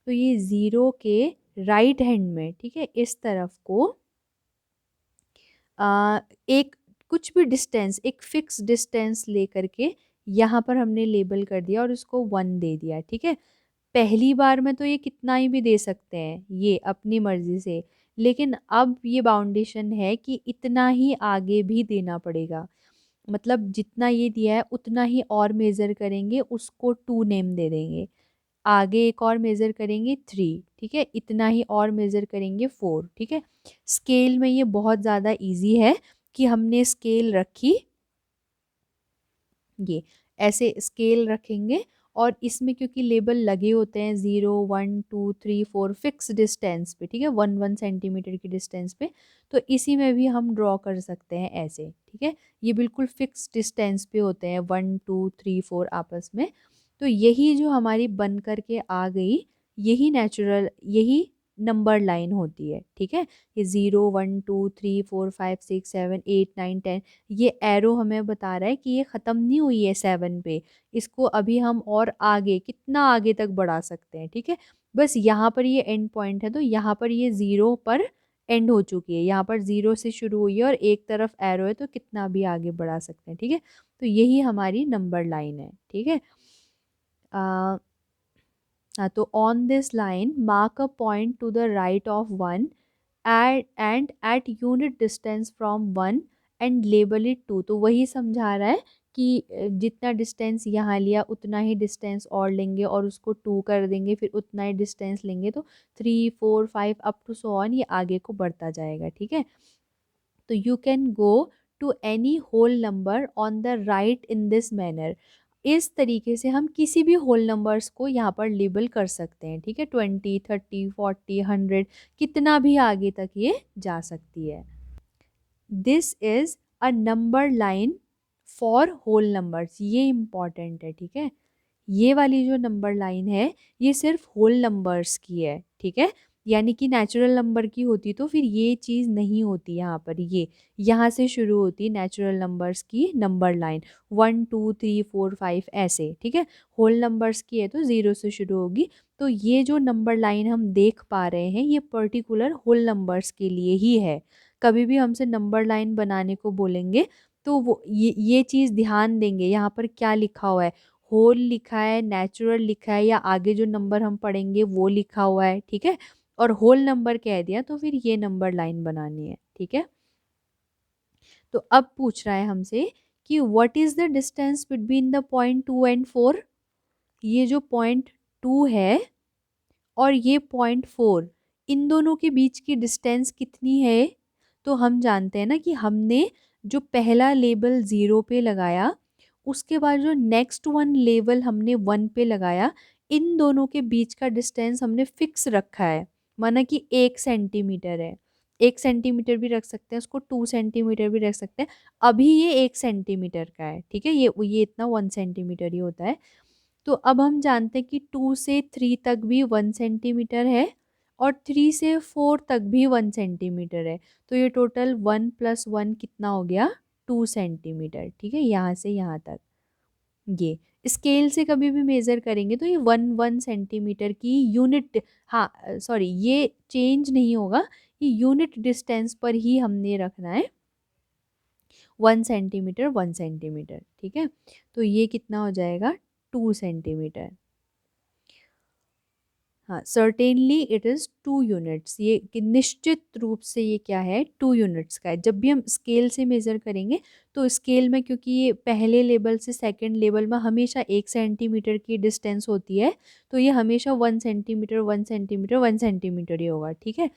तो ये ज़ीरो के राइट हैंड में, ठीक है, इस तरफ को एक कुछ भी डिस्टेंस, एक फिक्स डिस्टेंस लेकर के यहाँ पर हमने लेबल कर दिया और इसको 1 दे दिया। ठीक है, पहली बार में तो ये कितना ही भी दे सकते हैं ये अपनी मर्ज़ी से, लेकिन अब ये बाउंडेशन है कि इतना ही आगे भी देना पड़ेगा। मतलब जितना ये दिया है उतना ही और मेज़र करेंगे, उसको 2 नेम दे देंगे। आगे एक और मेज़र करेंगे 3। ठीक है, इतना ही और मेज़र करेंगे 4। ठीक है, स्केल में ये बहुत ज़्यादा ईज़ी है कि हमने स्केल रखी, ये ऐसे स्केल रखेंगे, और इसमें क्योंकि लेबल लगे होते हैं 0 1 2 3 4 फिक्स डिस्टेंस पे। ठीक है, 1 1 सेंटीमीटर की डिस्टेंस पे, तो इसी में भी हम ड्रॉ कर सकते हैं ऐसे। ठीक है, ये बिल्कुल फिक्स डिस्टेंस पे होते हैं 1 2 3 4 आपस में। तो यही जो हमारी बन कर के आ गई, यही नेचुरल, यही नंबर लाइन होती है। ठीक है, ये 0 1 2 3 4 5 6 7 8 9 10, ये एरो हमें बता रहा है कि ये ख़त्म नहीं हुई है 7 पे, इसको अभी हम और आगे कितना आगे तक बढ़ा सकते हैं। ठीक है, बस यहाँ पर ये एंड पॉइंट है, तो यहाँ पर ये 0 पर एंड हो चुकी है, यहाँ पर 0 से शुरू हुई है और एक तरफ एरो है, तो कितना भी आगे बढ़ा सकते हैं। ठीक है, तो यही हमारी नंबर लाइन है। ठीक है, हाँ, तो on this line mark a point to the right of 1 and at unit distance from 1 and label it 2। तो वही समझा रहा है कि जितना डिस्टेंस यहाँ लिया उतना ही डिस्टेंस और लेंगे और उसको 2 कर देंगे, फिर उतना ही डिस्टेंस लेंगे, तो 3 4 5 अप टू सो ऑन, ये आगे को बढ़ता जाएगा। ठीक है, तो you can go to any whole number on the right in this manner. इस तरीके से हम किसी भी होल नंबर्स को यहाँ पर लेबल कर सकते हैं, ठीक है। 20, 30, 40, 100, कितना भी आगे तक ये जा सकती है। This is a number line for whole numbers, ये इम्पॉर्टेंट है, ठीक है। ये वाली जो नंबर लाइन है ये सिर्फ होल नंबर्स की है, ठीक है। यानी कि नेचुरल नंबर की होती तो फिर ये चीज़ नहीं होती यहाँ पर। ये यहाँ से शुरू होती नेचुरल नंबर्स की नंबर लाइन, 1 2 3 4 5 ऐसे, ठीक है। होल नंबर्स की है तो 0 से शुरू होगी। तो ये जो नंबर लाइन हम देख पा रहे हैं ये पर्टिकुलर होल नंबर्स के लिए ही है। कभी भी हमसे नंबर लाइन बनाने को बोलेंगे तो वो ये चीज़ ध्यान देंगे यहाँ पर क्या लिखा हुआ है, होल लिखा है, नेचुरल लिखा है, या आगे जो नंबर हम पढ़ेंगे वो लिखा हुआ है, ठीक है। और होल नंबर कह दिया तो फिर ये नंबर लाइन बनानी है, ठीक है। तो अब पूछ रहा है हमसे कि what is the distance between the point 2 and 4। ये जो पॉइंट 2 है और ये पॉइंट 4, इन दोनों के बीच की डिस्टेंस कितनी है। तो हम जानते हैं ना कि हमने जो पहला लेबल 0 पे लगाया, उसके बाद जो नेक्स्ट वन लेबल हमने 1 पे लगाया, इन दोनों के बीच का डिस्टेंस हमने फिक्स रखा है, माना कि 1 सेंटीमीटर है। 1 सेंटीमीटर भी रख सकते हैं उसको, 2 सेंटीमीटर भी रख सकते हैं। अभी ये 1 सेंटीमीटर का है, ठीक है। ये इतना 1 सेंटीमीटर ही होता है। तो अब हम जानते हैं कि 2 से 3 तक भी 1 सेंटीमीटर है और 3 से 4 तक भी 1 सेंटीमीटर है। तो ये टोटल 1 + 1 कितना हो गया, 2 सेंटीमीटर, ठीक है। यहाँ से यहाँ तक ये स्केल से कभी भी मेज़र करेंगे तो ये 1 1 सेंटीमीटर की यूनिट, हाँ सॉरी, ये चेंज नहीं होगा, ये यूनिट डिस्टेंस पर ही हमने रखना है, 1 सेंटीमीटर 1 सेंटीमीटर, ठीक है। तो ये कितना हो जाएगा, 2 सेंटीमीटर। हाँ, सर्टेनली इट इज़ 2 यूनिट्स, ये कि निश्चित रूप से ये क्या है, 2 यूनिट्स का है। जब भी हम स्केल से मेज़र करेंगे तो स्केल में, क्योंकि ये पहले लेवल से सेकंड लेवल में हमेशा 1 सेंटीमीटर की डिस्टेंस होती है, तो ये हमेशा 1 सेंटीमीटर 1 सेंटीमीटर 1 सेंटीमीटर ही होगा, ठीक है।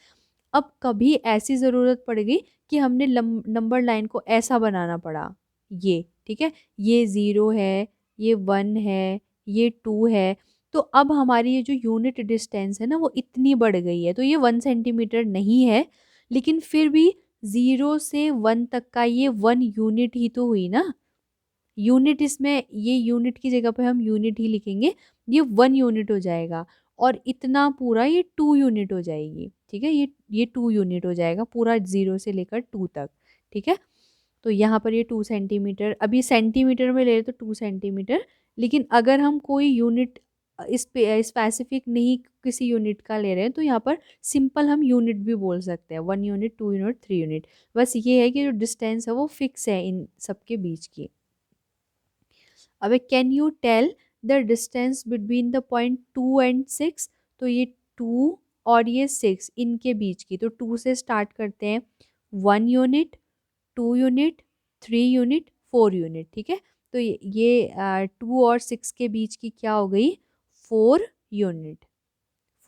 अब कभी ऐसी ज़रूरत पड़ गई कि हमने नंबर लाइन को ऐसा बनाना पड़ा, ये ठीक है, ये 0 है, ये 1 है, ये 2 है। तो अब हमारी ये जो यूनिट डिस्टेंस है ना वो इतनी बढ़ गई है, तो ये 1 सेंटीमीटर नहीं है, लेकिन फिर भी 0 से 1 तक का ये 1 यूनिट ही तो हुई ना। यूनिट इसमें, ये यूनिट की जगह पे हम यूनिट ही लिखेंगे, ये 1 यूनिट हो जाएगा। और इतना पूरा ये 2 यूनिट हो जाएगी, ठीक है। ये 2 यूनिट हो जाएगा पूरा, 0 से लेकर 2 तक, ठीक है। तो यहाँ पर ये 2 सेंटीमीटर, अभी सेंटीमीटर में ले रहे तो 2 सेंटीमीटर, लेकिन अगर हम कोई यूनिट इस पे स्पेसिफिक नहीं किसी यूनिट का ले रहे हैं तो यहाँ पर सिंपल हम यूनिट भी बोल सकते हैं, 1 यूनिट 2 यूनिट 3 यूनिट। बस ये है कि जो डिस्टेंस है वो फिक्स है इन सबके बीच की। अब can you tell the distance between the point 2 and 6। तो ये 2 और ये 6 इनके बीच की, तो 2 से स्टार्ट करते हैं, 1 यूनिट 2 यूनिट 3 यूनिट 4 यूनिट, ठीक है। तो ये 2 और 6 के बीच की क्या हो गई, 4 यूनिट,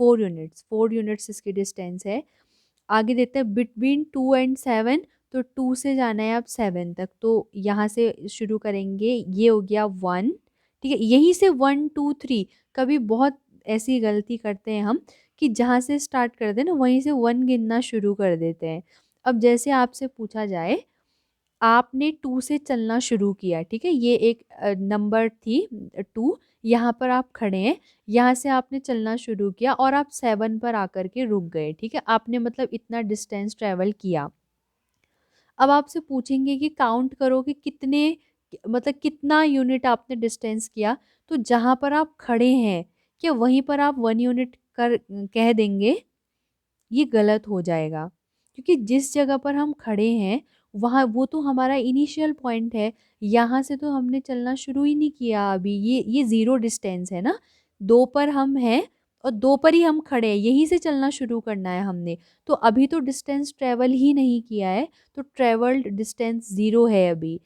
4 यूनिट्स, 4 यूनिट्स इसकी डिस्टेंस है। आगे देते हैं बिटवीन 2 एंड 7। तो 2 से जाना है अब 7 तक, तो यहाँ से शुरू करेंगे, ये हो गया 1, ठीक है। यहीं से 1 2 3, कभी बहुत ऐसी गलती करते हैं हम कि जहाँ से स्टार्ट करते हैं ना वहीं से 1 गिनना शुरू कर देते हैं। अब जैसे आपसे पूछा जाए, आपने 2 से चलना शुरू किया, ठीक है, ये एक नंबर थी 2, यहाँ पर आप खड़े हैं, यहाँ से आपने चलना शुरू किया और आप 7 पर आकर के रुक गए, ठीक है। आपने मतलब इतना डिस्टेंस ट्रेवल किया। अब आपसे पूछेंगे कि काउंट करो कि कितने, मतलब कितना यूनिट आपने डिस्टेंस किया। तो जहाँ पर आप खड़े हैं क्या वहीं पर आप 1 यूनिट कर कह देंगे, ये गलत हो जाएगा, क्योंकि जिस जगह पर हम खड़े हैं वहाँ, वो तो हमारा इनिशियल पॉइंट है, यहाँ से तो हमने चलना शुरू ही नहीं किया अभी, ये 0 डिस्टेंस है ना, 2 पर हम हैं और 2 पर ही हम खड़े हैं, यहीं से चलना शुरू करना है हमने। तो अभी तो डिस्टेंस ट्रेवल ही नहीं किया है, तो ट्रेवल्ड डिस्टेंस 0 है अभी।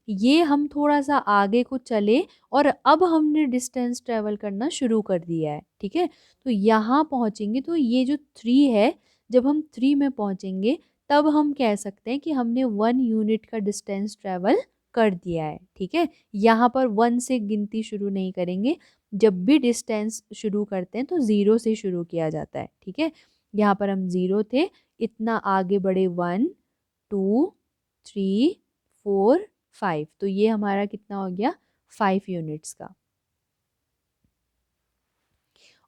ये हम थोड़ा सा आगे को चले और अब हमने डिस्टेंस ट्रेवल करना शुरू कर दिया है, ठीक है। तो यहाँ पहुँचेंगे तो ये जो 3 है, जब हम 3 में पहुँचेंगे तब हम कह सकते हैं कि हमने 1 यूनिट का डिस्टेंस ट्रेवल कर दिया है। ठीक है, यहाँ पर 1 से गिनती शुरू नहीं करेंगे। जब भी डिस्टेंस शुरू करते हैं तो 0 से शुरू किया जाता है। ठीक है, यहाँ पर हम 0 थे, इतना आगे बढ़े 1 2 3 4 5, तो ये हमारा कितना हो गया 5 यूनिट्स का।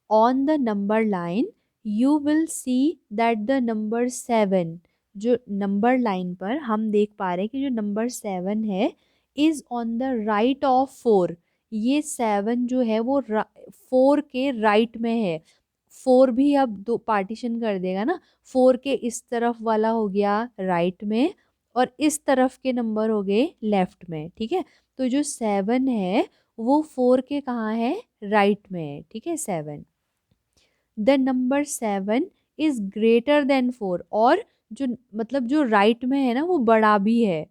On the number line you will see that the number 7, जो नंबर लाइन पर हम देख पा रहे हैं कि जो नंबर 7 है is on the right of 4। ये 7 जो है वो 4 के राइट में है। 4 भी अब दो पार्टीशन कर देगा ना, 4 के इस तरफ वाला हो गया राइट में और इस तरफ के नंबर हो गए लेफ्ट में। ठीक है, तो जो 7 है वो 4 के कहाँ है, राइट में है। ठीक है, 7, the number 7 is greater than 4, और जो मतलब जो राइट में है ना वो बड़ा भी है।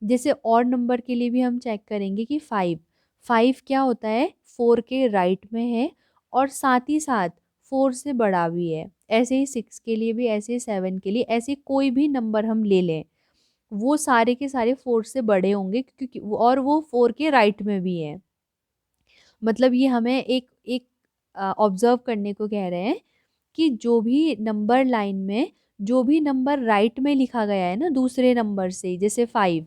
जैसे और नंबर के लिए भी हम चेक करेंगे कि 5, 5 क्या होता है 4 के राइट में है और साथ ही साथ 4 से बड़ा भी है। ऐसे ही 6 के लिए भी, ऐसे ही 7 के लिए, ऐसे कोई भी नंबर हम ले लें वो सारे के सारे 4 से बड़े होंगे, क्योंकि और वो 4 के राइट में भी है। मतलब ये हमें एक एक ऑब्जर्व करने को कह रहे हैं कि जो भी नंबर लाइन में जो भी नंबर राइट में लिखा गया है ना दूसरे नंबर से, जैसे 5,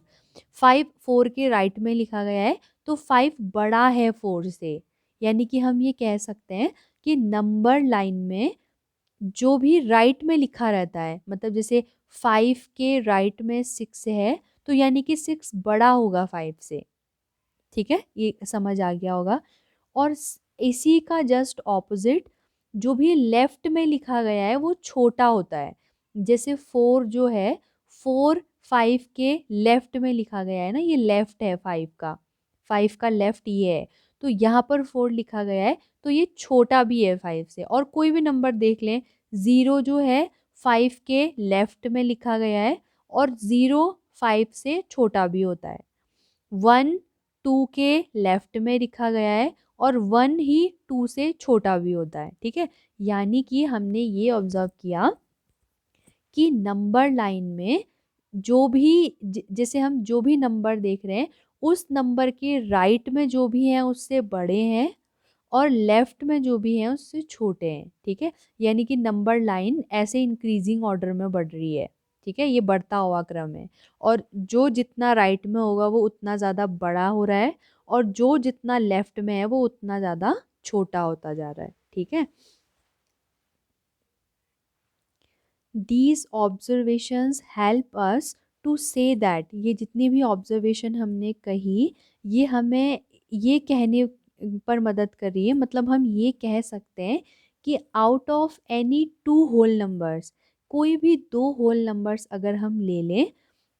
5 4 के राइट में लिखा गया है तो 5 बड़ा है 4 से। यानी कि हम ये कह सकते हैं कि नंबर लाइन में जो भी राइट में लिखा रहता है, मतलब जैसे 5 के राइट में 6 है तो यानी कि 6 बड़ा होगा 5 से। ठीक है, ये समझ आ गया होगा। और इसी का जस्ट ऑपोजिट जो भी लेफ्ट में लिखा गया है वो छोटा होता है। जैसे 4 जो है, 4 5 के लेफ्ट में लिखा गया है ना, ये लेफ्ट है 5 का, 5 का लेफ्ट ये है, तो यहाँ पर 4 लिखा गया है तो ये छोटा भी है 5 से। और कोई भी नंबर देख लें, 0 जो है 5 के लेफ्ट में लिखा गया है और 0 5 से छोटा भी होता है। 1 2 के लेफ्ट में लिखा गया है और 1 ही 2 से छोटा भी होता है। ठीक है, यानी कि हमने ये ऑब्जर्व किया कि नंबर लाइन में जो भी जैसे हम जो भी नंबर देख रहे हैं उस नंबर के राइट में जो भी हैं उससे बड़े हैं और लेफ्ट में जो भी हैं उससे छोटे हैं। ठीक है, यानी कि नंबर लाइन ऐसे इंक्रीजिंग ऑर्डर में बढ़ रही है। ठीक है, ये बढ़ता हुआ क्रम है और जो जितना राइट में होगा वो उतना ज़्यादा बड़ा हो रहा है और जो जितना लेफ्ट में है वो उतना ज़्यादा छोटा होता जा रहा है। ठीक है, these observations help us to say that, ये जितनी भी ऑब्जर्वेशन हमने कही ये हमें ये कहने पर मदद कर रही है, मतलब हम ये कह सकते हैं कि out of any two whole numbers, कोई भी दो होल नंबर्स अगर हम ले लें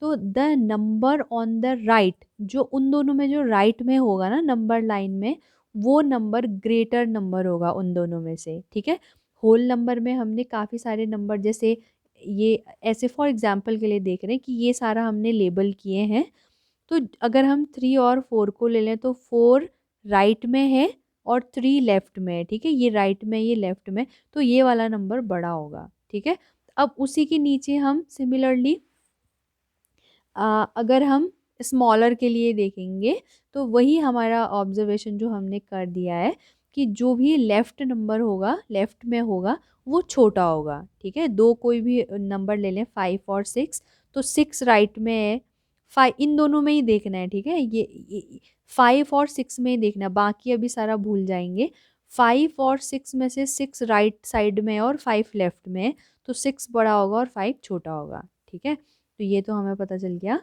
तो the number on the right, जो उन दोनों में जो राइट में होगा ना नंबर लाइन में, वो नंबर ग्रेटर नंबर होगा उन दोनों में से। ठीक है, होल नंबर में हमने काफ़ी सारे नंबर, जैसे ये ऐसे फॉर एग्जांपल के लिए देख रहे हैं कि ये सारा हमने लेबल किए हैं, तो अगर हम 3 और 4 को ले लें तो 4 राइट में है और 3 लेफ्ट में है। ठीक है, ये राइट में ये लेफ्ट में, तो ये वाला नंबर बड़ा होगा। ठीक है, अब उसी के नीचे हम सिमिलरली अगर हम स्मॉलर के लिए देखेंगे तो वही हमारा ऑब्जर्वेशन जो हमने कर दिया है कि जो भी लेफ्ट नंबर होगा लेफ्ट में होगा वो छोटा होगा। ठीक है, दो कोई भी नंबर ले लें 5 और 6, तो 6 राइट में है, 5 इन दोनों में ही देखना है। ठीक है, ये 5 और 6 में ही देखना है, बाकी अभी सारा भूल जाएंगे। 5 और 6 में से 6 राइट साइड में है और 5 लेफ्ट में है, तो 6 बड़ा होगा और 5 छोटा होगा। ठीक है, तो ये तो हमें पता चल गया।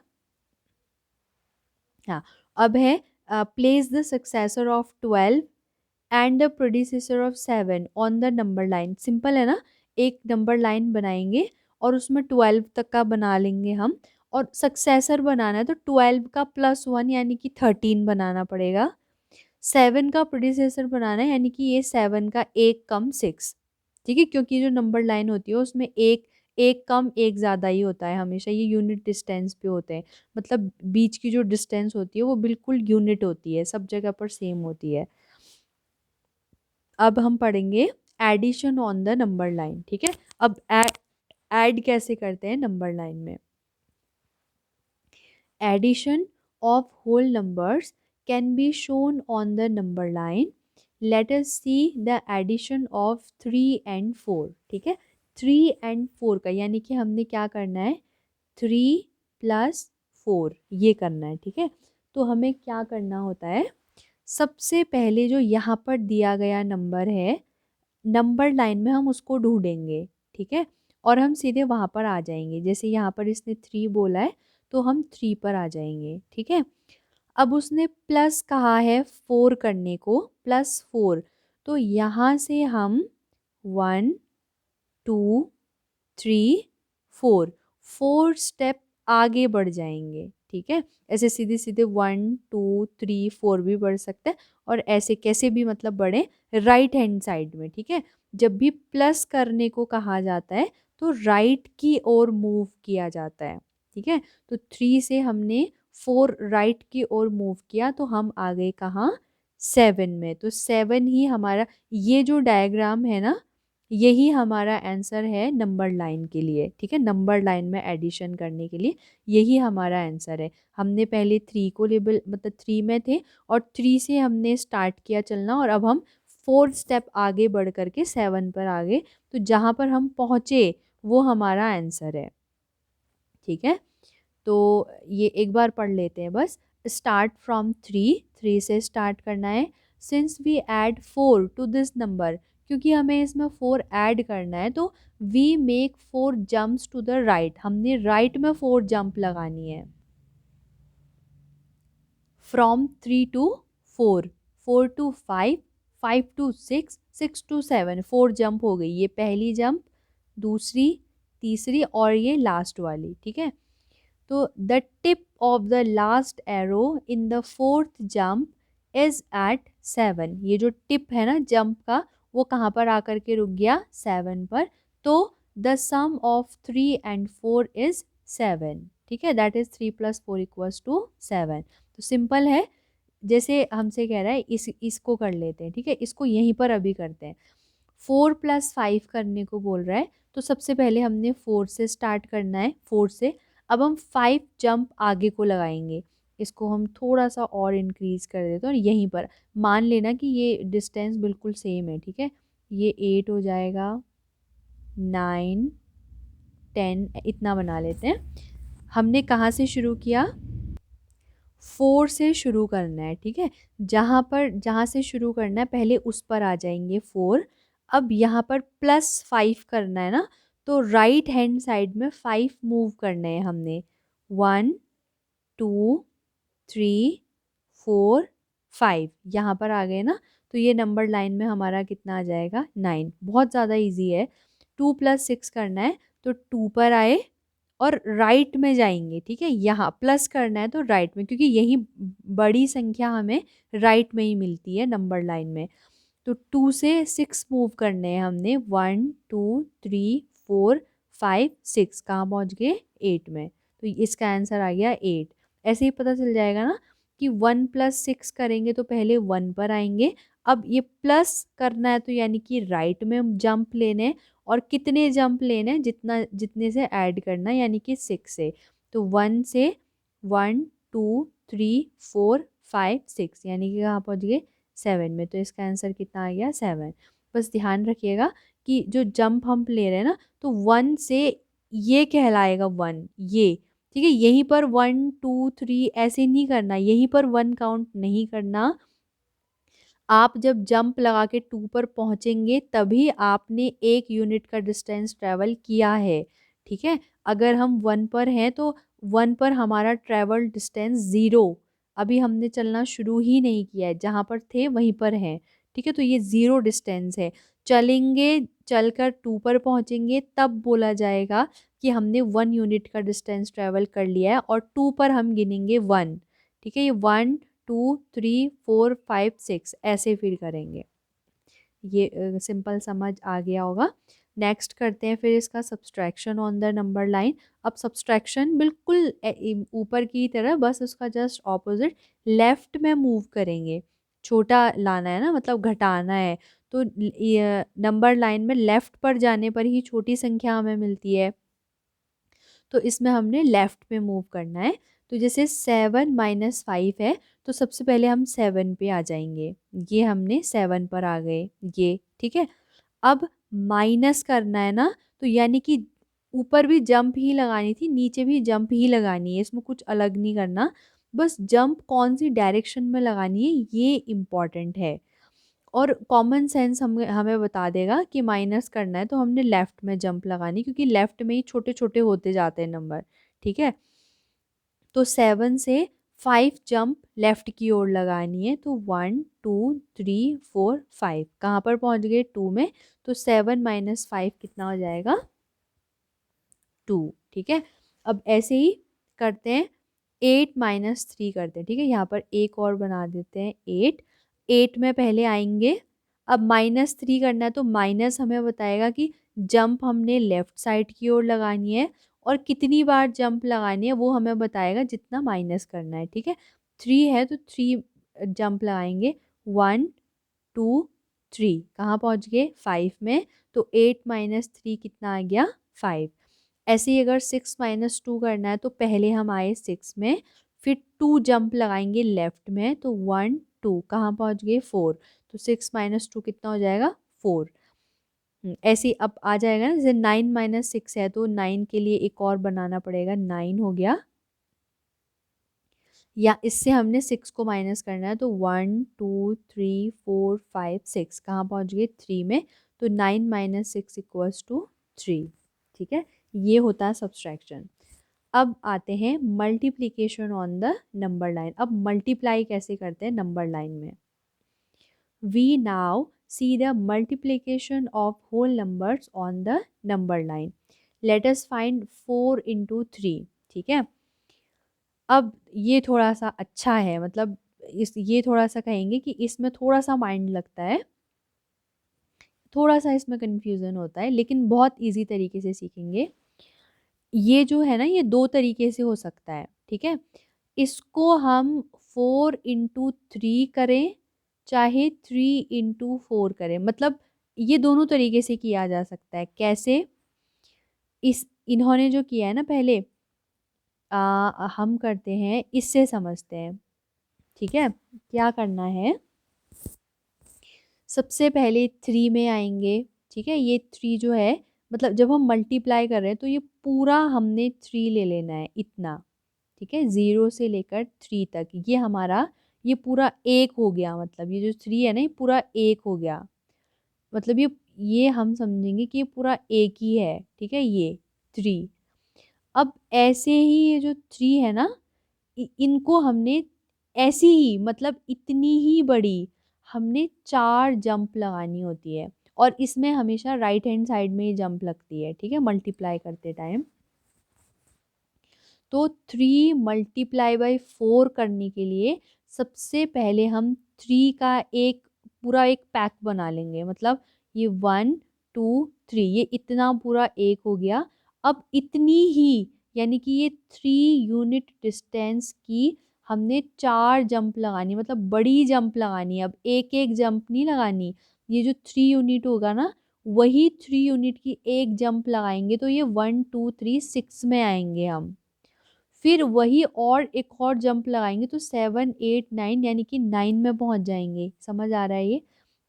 हाँ, अब है place the successor of 12 and the producer of 7 on the number line. Simple है ना, एक नंबर लाइन बनाएंगे और उसमें 12 तक का बना लेंगे हम, और सक्सेसर बनाना है तो 12 का +1 यानी कि 13 बनाना पड़ेगा। 7 का प्रोड्यूसर बनाना है यानी कि ये 7 का एक कम 6। ठीक है, क्योंकि जो नंबर लाइन होती है उसमें एक एक कम एक ज़्यादा ही होता है हमेशा, ये यूनिट डिस्टेंस पे होते हैं, मतलब बीच की जो डिस्टेंस होती है वो बिल्कुल यूनिट होती है, सब जगह पर सेम होती है। अब हम पढ़ेंगे addition on the number line. ठीक है, अब ऐड कैसे करते हैं नंबर लाइन में। Addition of whole numbers can be shown on the number line. Let us see the addition of 3 and 4. ठीक है, 3 and 4 का यानी कि हमने क्या करना है, 3 + 4 ये करना है। ठीक है, तो हमें क्या करना होता है, सबसे पहले जो यहाँ पर दिया गया नंबर है नंबर लाइन में हम उसको ढूंढेंगे। ठीक है, और हम सीधे वहाँ पर आ जाएंगे। जैसे यहाँ पर इसने 3 बोला है तो हम 3 पर आ जाएंगे। ठीक है, अब उसने प्लस कहा है 4 करने को, +4, तो यहाँ से हम 1 2 3 4 4 स्टेप आगे बढ़ जाएंगे। ठीक है, ऐसे सीधे सीधे 1 2 3 4 भी बढ़ सकते हैं, और ऐसे कैसे भी मतलब बढ़े राइट हैंड साइड में। ठीक है, जब भी प्लस करने को कहा जाता है तो राइट की ओर मूव किया जाता है। ठीक है, तो 3 से हमने 4 राइट की ओर मूव किया तो हम आ गए कहाँ, 7 में। तो 7 ही हमारा, ये जो डायग्राम है ना, यही हमारा आंसर है नंबर लाइन के लिए। ठीक है, नंबर लाइन में एडिशन करने के लिए यही हमारा आंसर है। हमने पहले 3 को लेबल मतलब 3 में थे और 3 से हमने स्टार्ट किया चलना, और अब हम 4 स्टेप आगे बढ़ करके 7 पर आ गए। तो जहाँ पर हम पहुँचे वो हमारा आंसर है। ठीक है, तो ये एक बार पढ़ लेते हैं बस। स्टार्ट फ्रॉम 3 से स्टार्ट करना है। Since we add 4 to this number, क्योंकि हमें इसमें 4 ऐड करना है तो we make 4 jumps to the right, हमने राइट में 4 जंप लगानी है। From 3 to 4, 4 to 5, 5 to 6, 6 to 7, 4 jump हो गई। ये पहली जंप, दूसरी, तीसरी और ये लास्ट वाली। ठीक है, तो the tip of the last arrow in the 4th jump is at 7। ये जो टिप है ना जंप का, वो कहाँ पर आकर के रुक गया, 7 पर। तो the sum of 3 and 4 is 7। ठीक है, दैट इज 3 + 4 = 7। तो सिंपल है, जैसे हमसे कह रहा है इसको कर लेते हैं। ठीक है, इसको यहीं पर अभी करते हैं। 4 + 5 करने को बोल रहा है, तो सबसे पहले हमने 4 से स्टार्ट करना है, 4 से। अब हम 5 जंप आगे को लगाएंगे। इसको हम थोड़ा सा और इंक्रीज कर देते हैं, और यहीं पर मान लेना कि ये डिस्टेंस बिल्कुल सेम है। ठीक है, ये 8 हो जाएगा, 9 10 इतना बना लेते हैं। हमने कहाँ से शुरू किया, 4 से शुरू करना है। ठीक है, जहाँ से शुरू करना है पहले उस पर आ जाएंगे 4। अब यहाँ पर +5 करना है ना, तो राइट हैंड साइड में 5 मूव करने हैं हमने। 1 2 3 4 5 यहाँ पर आ गए ना, तो ये नंबर लाइन में हमारा कितना आ जाएगा, 9। बहुत ज़्यादा इजी है। 2 + 6 करना है तो 2 पर आए और राइट में जाएंगे। ठीक है, यहाँ प्लस करना है तो राइट में, क्योंकि यही बड़ी संख्या हमें राइट में ही मिलती है नंबर लाइन में। तो 2 से 6 मूव करने हैं हमने, 1 2 3 4 5 6, कहाँ पहुँच गए, 8 में। तो इसका आंसर आ गया 8। ऐसे ही पता चल जाएगा ना कि 1 + 6 करेंगे तो पहले 1 पर आएंगे। अब ये प्लस करना है तो यानी कि राइट में जंप लेने हैं, और कितने जंप लेने हैं, जितने से ऐड करना है, यानी कि 6 से। तो 1 से 1 2 3 4 5 6, यानी कि कहाँ पहुँच गए, 7 में। तो इसका आंसर कितना आ गया, 7। बस ध्यान रखिएगा कि जो जंप हम ले रहे हैं ना, तो 1 से ये कहलाएगा 1 ये। ठीक है, यहीं पर 1 2 3 ऐसे नहीं करना, यहीं पर 1 काउंट नहीं करना। आप जब जंप लगा के 2 पर पहुंचेंगे तभी आपने 1 यूनिट का डिस्टेंस ट्रैवल किया है। ठीक है, अगर हम 1 पर हैं तो 1 पर हमारा ट्रैवल डिस्टेंस 0, अभी हमने चलना शुरू ही नहीं किया है, जहाँ पर थे वहीं पर हैं। ठीक है, तो ये 0 डिस्टेंस है। चलेंगे, चलकर 2 पर पहुंचेंगे तब बोला जाएगा कि हमने 1 यूनिट का डिस्टेंस ट्रैवल कर लिया है, और 2 पर हम गिनेंगे 1। ठीक है, ये 1 2 3 4 5 6 ऐसे फिर करेंगे। ये सिंपल समझ आ गया होगा। नेक्स्ट करते हैं फिर इसका subtraction on the number line. अब सब्सट्रैक्शन बिल्कुल ऊपर की तरह, बस उसका जस्ट ऑपोजिट लेफ्ट में मूव करेंगे। छोटा लाना है ना, मतलब घटाना है, तो नंबर लाइन में लेफ्ट पर जाने पर ही छोटी संख्या हमें मिलती है, तो इसमें हमने लेफ्ट पे मूव करना है। तो जैसे 7 - 5 है, तो सबसे पहले हम 7 पे आ जाएंगे, ये हमने 7 पर आ गए, ये ठीक है। अब माइनस करना है ना, तो यानी कि ऊपर भी जंप ही लगानी थी, नीचे भी जंप ही लगानी है, इसमें कुछ अलग नहीं करना। बस जंप कौन सी डायरेक्शन में लगानी है ये इम्पॉर्टेंट है। और कॉमन सेंस हमें हमें बता देगा कि माइनस करना है तो हमने लेफ्ट में जंप लगानी, क्योंकि लेफ्ट में ही छोटे छोटे होते जाते हैं नंबर, ठीक है। तो 7 से 5 जंप लेफ्ट की ओर लगानी है, तो 1 2 3 4 5, कहाँ पर पहुंच गए? 2 में। तो 7 - 5 कितना हो जाएगा? 2, ठीक है। अब ऐसे ही करते हैं, 8 - 3 करते हैं, ठीक है। यहाँ पर एक और बना देते हैं, 8 में पहले आएंगे। अब -3 करना है, तो माइनस हमें बताएगा कि जंप हमने लेफ्ट साइड की ओर लगानी है, और कितनी बार जंप लगानी है वो हमें बताएगा जितना माइनस करना है, ठीक है। 3 है तो 3 जंप लगाएंगे, 1 2 3, कहाँ पहुँच गए? 5 में। तो 8 - 3 कितना आ गया? 5। ऐसे ही अगर 6 - 2 करना है, तो पहले हम आए 6 में, फिर 2 जंप लगाएंगे लेफ्ट में, तो 1 2, कहाँ पहुँच गए? 4। तो 6 - 2 कितना हो जाएगा? 4। ऐसे ही अब आ जाएगा ना, जैसे 9 - 6 है, तो 9 के लिए एक और बनाना पड़ेगा, 9 हो गया। या इससे हमने 6 को माइनस करना है, तो 1 2 3 4 5 6, कहाँ पहुँच गए? 3 में। तो 9 - 6 = 3, ठीक है। ये होता है सब्सट्रैक्शन। अब आते हैं multiplication on the number line. अब मल्टीप्लाई कैसे करते हैं नंबर लाइन में? We now see the multiplication of whole numbers on the number line. Let us find 4 into 3, ठीक है। अब ये थोड़ा सा अच्छा है, मतलब ये थोड़ा सा कहेंगे कि इसमें थोड़ा सा माइंड लगता है, थोड़ा सा इसमें कंफ्यूजन होता है, लेकिन बहुत इजी तरीके से सीखेंगे। ये जो है ना, ये दो तरीके से हो सकता है, ठीक है। इसको हम 4 into 3 करें, चाहे 3 into 4 करें, मतलब ये दोनों तरीके से किया जा सकता है। कैसे? इस इन्होंने जो किया है ना पहले, हम करते हैं, इससे समझते हैं, ठीक है। क्या करना है? सबसे पहले 3 में आएंगे, ठीक है। ये 3 जो है, मतलब जब हम मल्टीप्लाई कर रहे हैं तो ये पूरा हमने 3 ले लेना है, इतना, ठीक है। 0 से लेकर 3 तक ये हमारा, ये पूरा एक हो गया, मतलब ये जो 3 है ना, ये पूरा एक हो गया, मतलब ये हम समझेंगे कि ये पूरा एक ही है, ठीक है, ये 3। अब ऐसे ही ये जो 3 है ना, इनको हमने ऐसी ही, मतलब इतनी ही बड़ी हमने 4 जंप लगानी होती है, और इसमें हमेशा राइट हैंड साइड में ही जंप लगती है, ठीक है, मल्टीप्लाई करते टाइम। तो 3 × 4 करने के लिए सबसे पहले हम 3 का एक पूरा एक पैक बना लेंगे, मतलब ये 1 2 3, ये इतना पूरा एक हो गया। अब इतनी ही, यानी कि ये 3 यूनिट डिस्टेंस की हमने 4 जंप लगानी, मतलब बड़ी जंप लगानी है। अब एक एक जंप नहीं लगानी, ये जो 3 यूनिट होगा ना, वही 3 यूनिट की एक जंप लगाएंगे, तो ये 1 2 3 6 में आएंगे हम। फिर वही और एक और जंप लगाएंगे, तो 7 8 9, यानी कि 9 में पहुंच जाएंगे। समझ आ रहा है ये?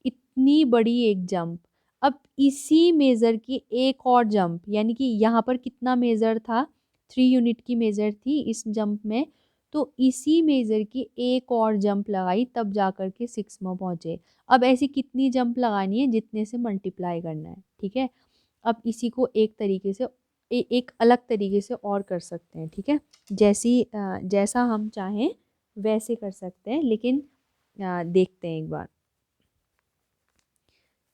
इतनी बड़ी एक जंप। अब इसी मेज़र की एक और जंप, यानी कि यहाँ पर कितना मेज़र था? 3 यूनिट की मेज़र थी इस जंप में, तो इसी मेज़र की एक और जंप लगाई, तब जा कर के 6 में पहुँचे। अब ऐसी कितनी जंप लगानी है? जितने से मल्टीप्लाई करना है, ठीक है। अब इसी को एक तरीके से, एक अलग तरीके से और कर सकते हैं, ठीक है। जैसा हम चाहें वैसे कर सकते हैं, लेकिन देखते हैं एक बार।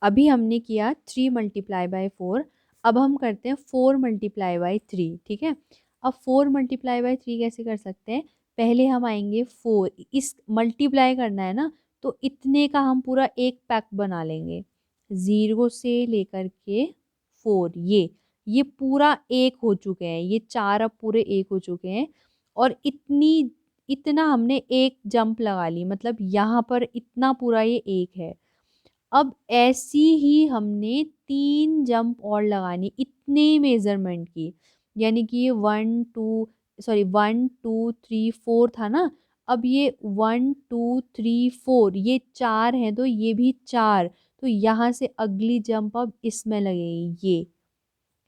अभी हमने किया 3 × 4, अब हम करते हैं 4 × 3, ठीक है। अब 4 × 3 कैसे कर सकते हैं? पहले हम आएंगे 4, इस मल्टीप्लाई करना है ना, तो इतने का हम पूरा एक पैक बना लेंगे, 0 से लेकर के 4, ये पूरा एक हो चुके हैं, ये 4 अब पूरे एक हो चुके हैं। और इतना हमने एक जंप लगा ली, मतलब यहाँ पर इतना पूरा ये एक है। अब ऐसी ही हमने 3 जंप और लगानी, इतने मेजरमेंट की, यानी कि ये 1 2 सॉरी 1 2 3 4 था ना, अब ये 1 2 3 4 ये 4 हैं तो ये भी 4, तो यहाँ से अगली जंप अब इसमें लगेगी ये,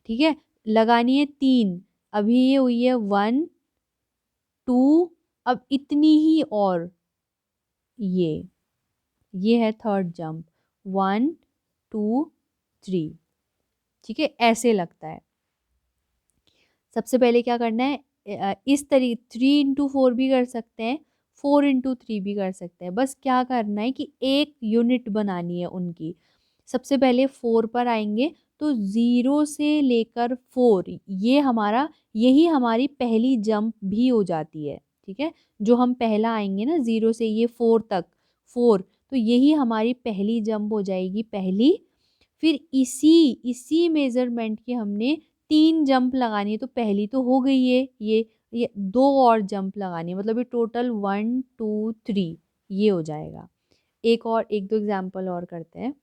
ठीक है। लगानी है 3, अभी ये हुई है 1 2, अब इतनी ही और ये है थर्ड जंप 1 2 3, ठीक है, ऐसे लगता है। सबसे पहले क्या करना है, इस तरीके 3 into 4 भी कर सकते हैं, 4 into 3 भी कर सकते हैं। बस क्या करना है कि एक यूनिट बनानी है उनकी। सबसे पहले 4 पर आएंगे तो 0 से लेकर 4 ये हमारा, यही हमारी पहली जंप भी हो जाती है, ठीक है। जो हम पहला आएंगे ना 0 से ये 4 तक, 4, तो यही हमारी पहली जंप हो जाएगी, पहली। फिर इसी इसी मेजरमेंट की हमने 3 जंप लगानी है, तो पहली तो हो गई है, ये 2 और जंप लगानी है, मतलब ये टोटल 1 2 3 ये हो जाएगा। एक दो एग्जाम्पल और करते हैं,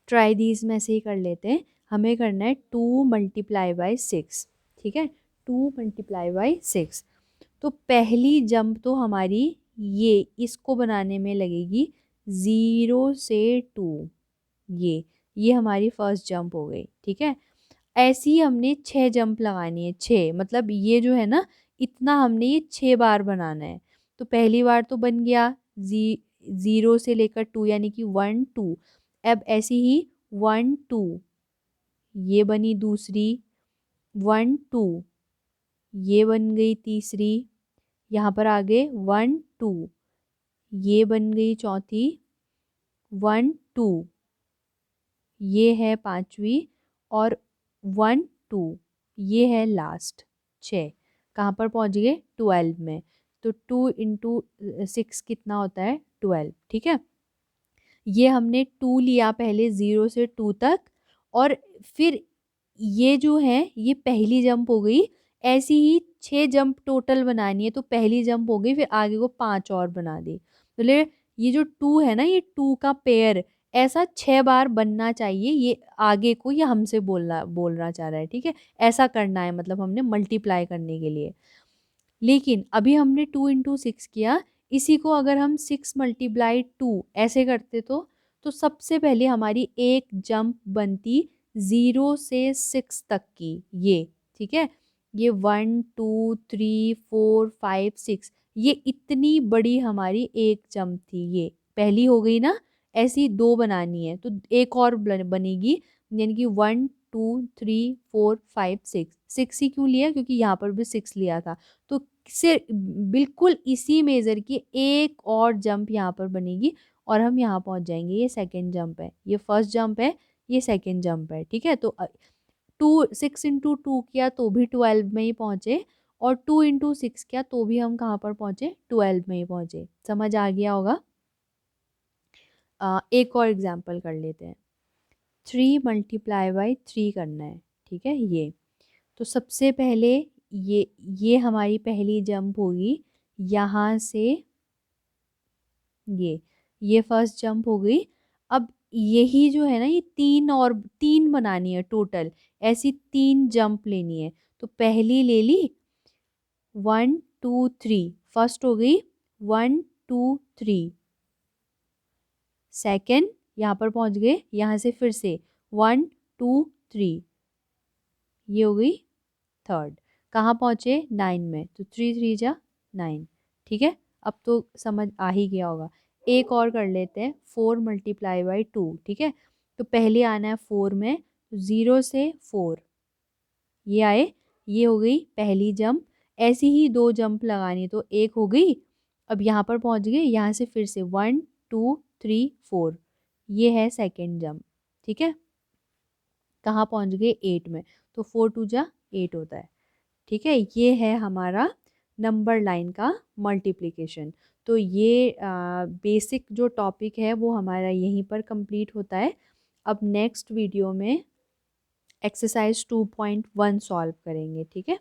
ट्राई दीज में से ही कर लेते हैं। हमें करना है 2 × 6, ठीक है, 2 × 6। तो पहली जंप तो हमारी ये इसको बनाने में लगेगी 0 से 2, ये हमारी फर्स्ट जंप हो गई, ठीक है। ऐसी ही हमने 6 जंप लगानी है, 6 मतलब ये जो है ना, इतना हमने ये 6 बार बनाना है। तो पहली बार तो बन गया 0 से लेकर 2 यानी कि 1 2, अब ऐसी ही 1 2 ये बनी दूसरी, 1 2 ये बन गई तीसरी, यहाँ पर आगे 1 2 ये बन गई चौथी, 1 2 ये है पांचवी, और 1 2 ये है लास्ट, 6। कहाँ पर पहुँच गए, 12 में। तो 2 into 6 कितना होता है, 12, ठीक है। ये हमने 2 लिया पहले 0 से 2 तक, और फिर ये जो है ये पहली जंप हो गई। ऐसी ही 6 जंप टोटल बनानी है, तो पहली जंप हो गई, फिर आगे को 5 और बना दी। तो ये जो 2 है ना, ये 2 का पेयर ऐसा 6 बार बनना चाहिए, ये आगे को ये हमसे बोलना चाह रहा है, ठीक है। ऐसा करना है, मतलब हमने मल्टीप्लाई करने के लिए। लेकिन अभी हमने 2 into 6 किया, इसी को अगर हम 6 × 2 ऐसे करते तो सबसे पहले हमारी एक जंप बनती 0 से 6 तक की, ये, ठीक है। ये 1 2 3 4 5 6, ये इतनी बड़ी हमारी एक जंप थी, ये पहली हो गई ना। ऐसी 2 बनानी है तो एक और बनेगी, यानी कि 1 2 3 4 5 6, 6 ही क्यों लिया, क्योंकि यहाँ पर भी 6 लिया था। तो से बिल्कुल इसी मेजर की एक और जंप यहाँ पर बनेगी, और हम यहाँ पहुंच जाएंगे। ये सेकंड जंप है, ये फर्स्ट जंप है, ये सेकंड जंप है, ठीक है। तो 6 into 2 किया तो भी 12 में ही पहुंचे, और 2 into 6 किया तो भी हम कहाँ पर पहुंचे, 12 में ही पहुंचे। समझ आ गया होगा। एक और एग्जाम्पल कर लेते हैं, 3 × 3 करना है, ठीक है। ये तो सबसे पहले ये हमारी पहली जंप होगी, यहाँ से ये फर्स्ट जंप हो गई। अब यही जो है ना, ये 3 बनानी है टोटल, ऐसी 3 जंप लेनी है। तो पहली ले ली 1 2 3, फर्स्ट हो गई 1 2 3, सेकेंड यहाँ पर पहुंच गए, यहाँ से फिर से 1 2 3, ये हो गई थर्ड। कहाँ पहुँचे, 9 में, तो 3 3 जा 9, ठीक है। अब तो समझ आ ही गया होगा। एक और कर लेते हैं, 4 × 2, ठीक है। तो पहले आना है 4 में, 0 से 4 ये आए, ये हो गई पहली जंप। ऐसी ही 2 जंप लगानी, तो एक हो गई। अब यहाँ पर पहुँच गए, यहाँ से फिर से 1 2 3 4 ये है सेकेंड जंप, ठीक है। कहाँ पहुँच गए, 8 में, तो 4 2 जा 8 होता है, ठीक है। ये है हमारा नंबर लाइन का मल्टीप्लिकेशन। तो ये बेसिक जो टॉपिक है वो हमारा यहीं पर कंप्लीट होता है। अब नेक्स्ट वीडियो में एक्सरसाइज 2.1 सॉल्व करेंगे, ठीक है।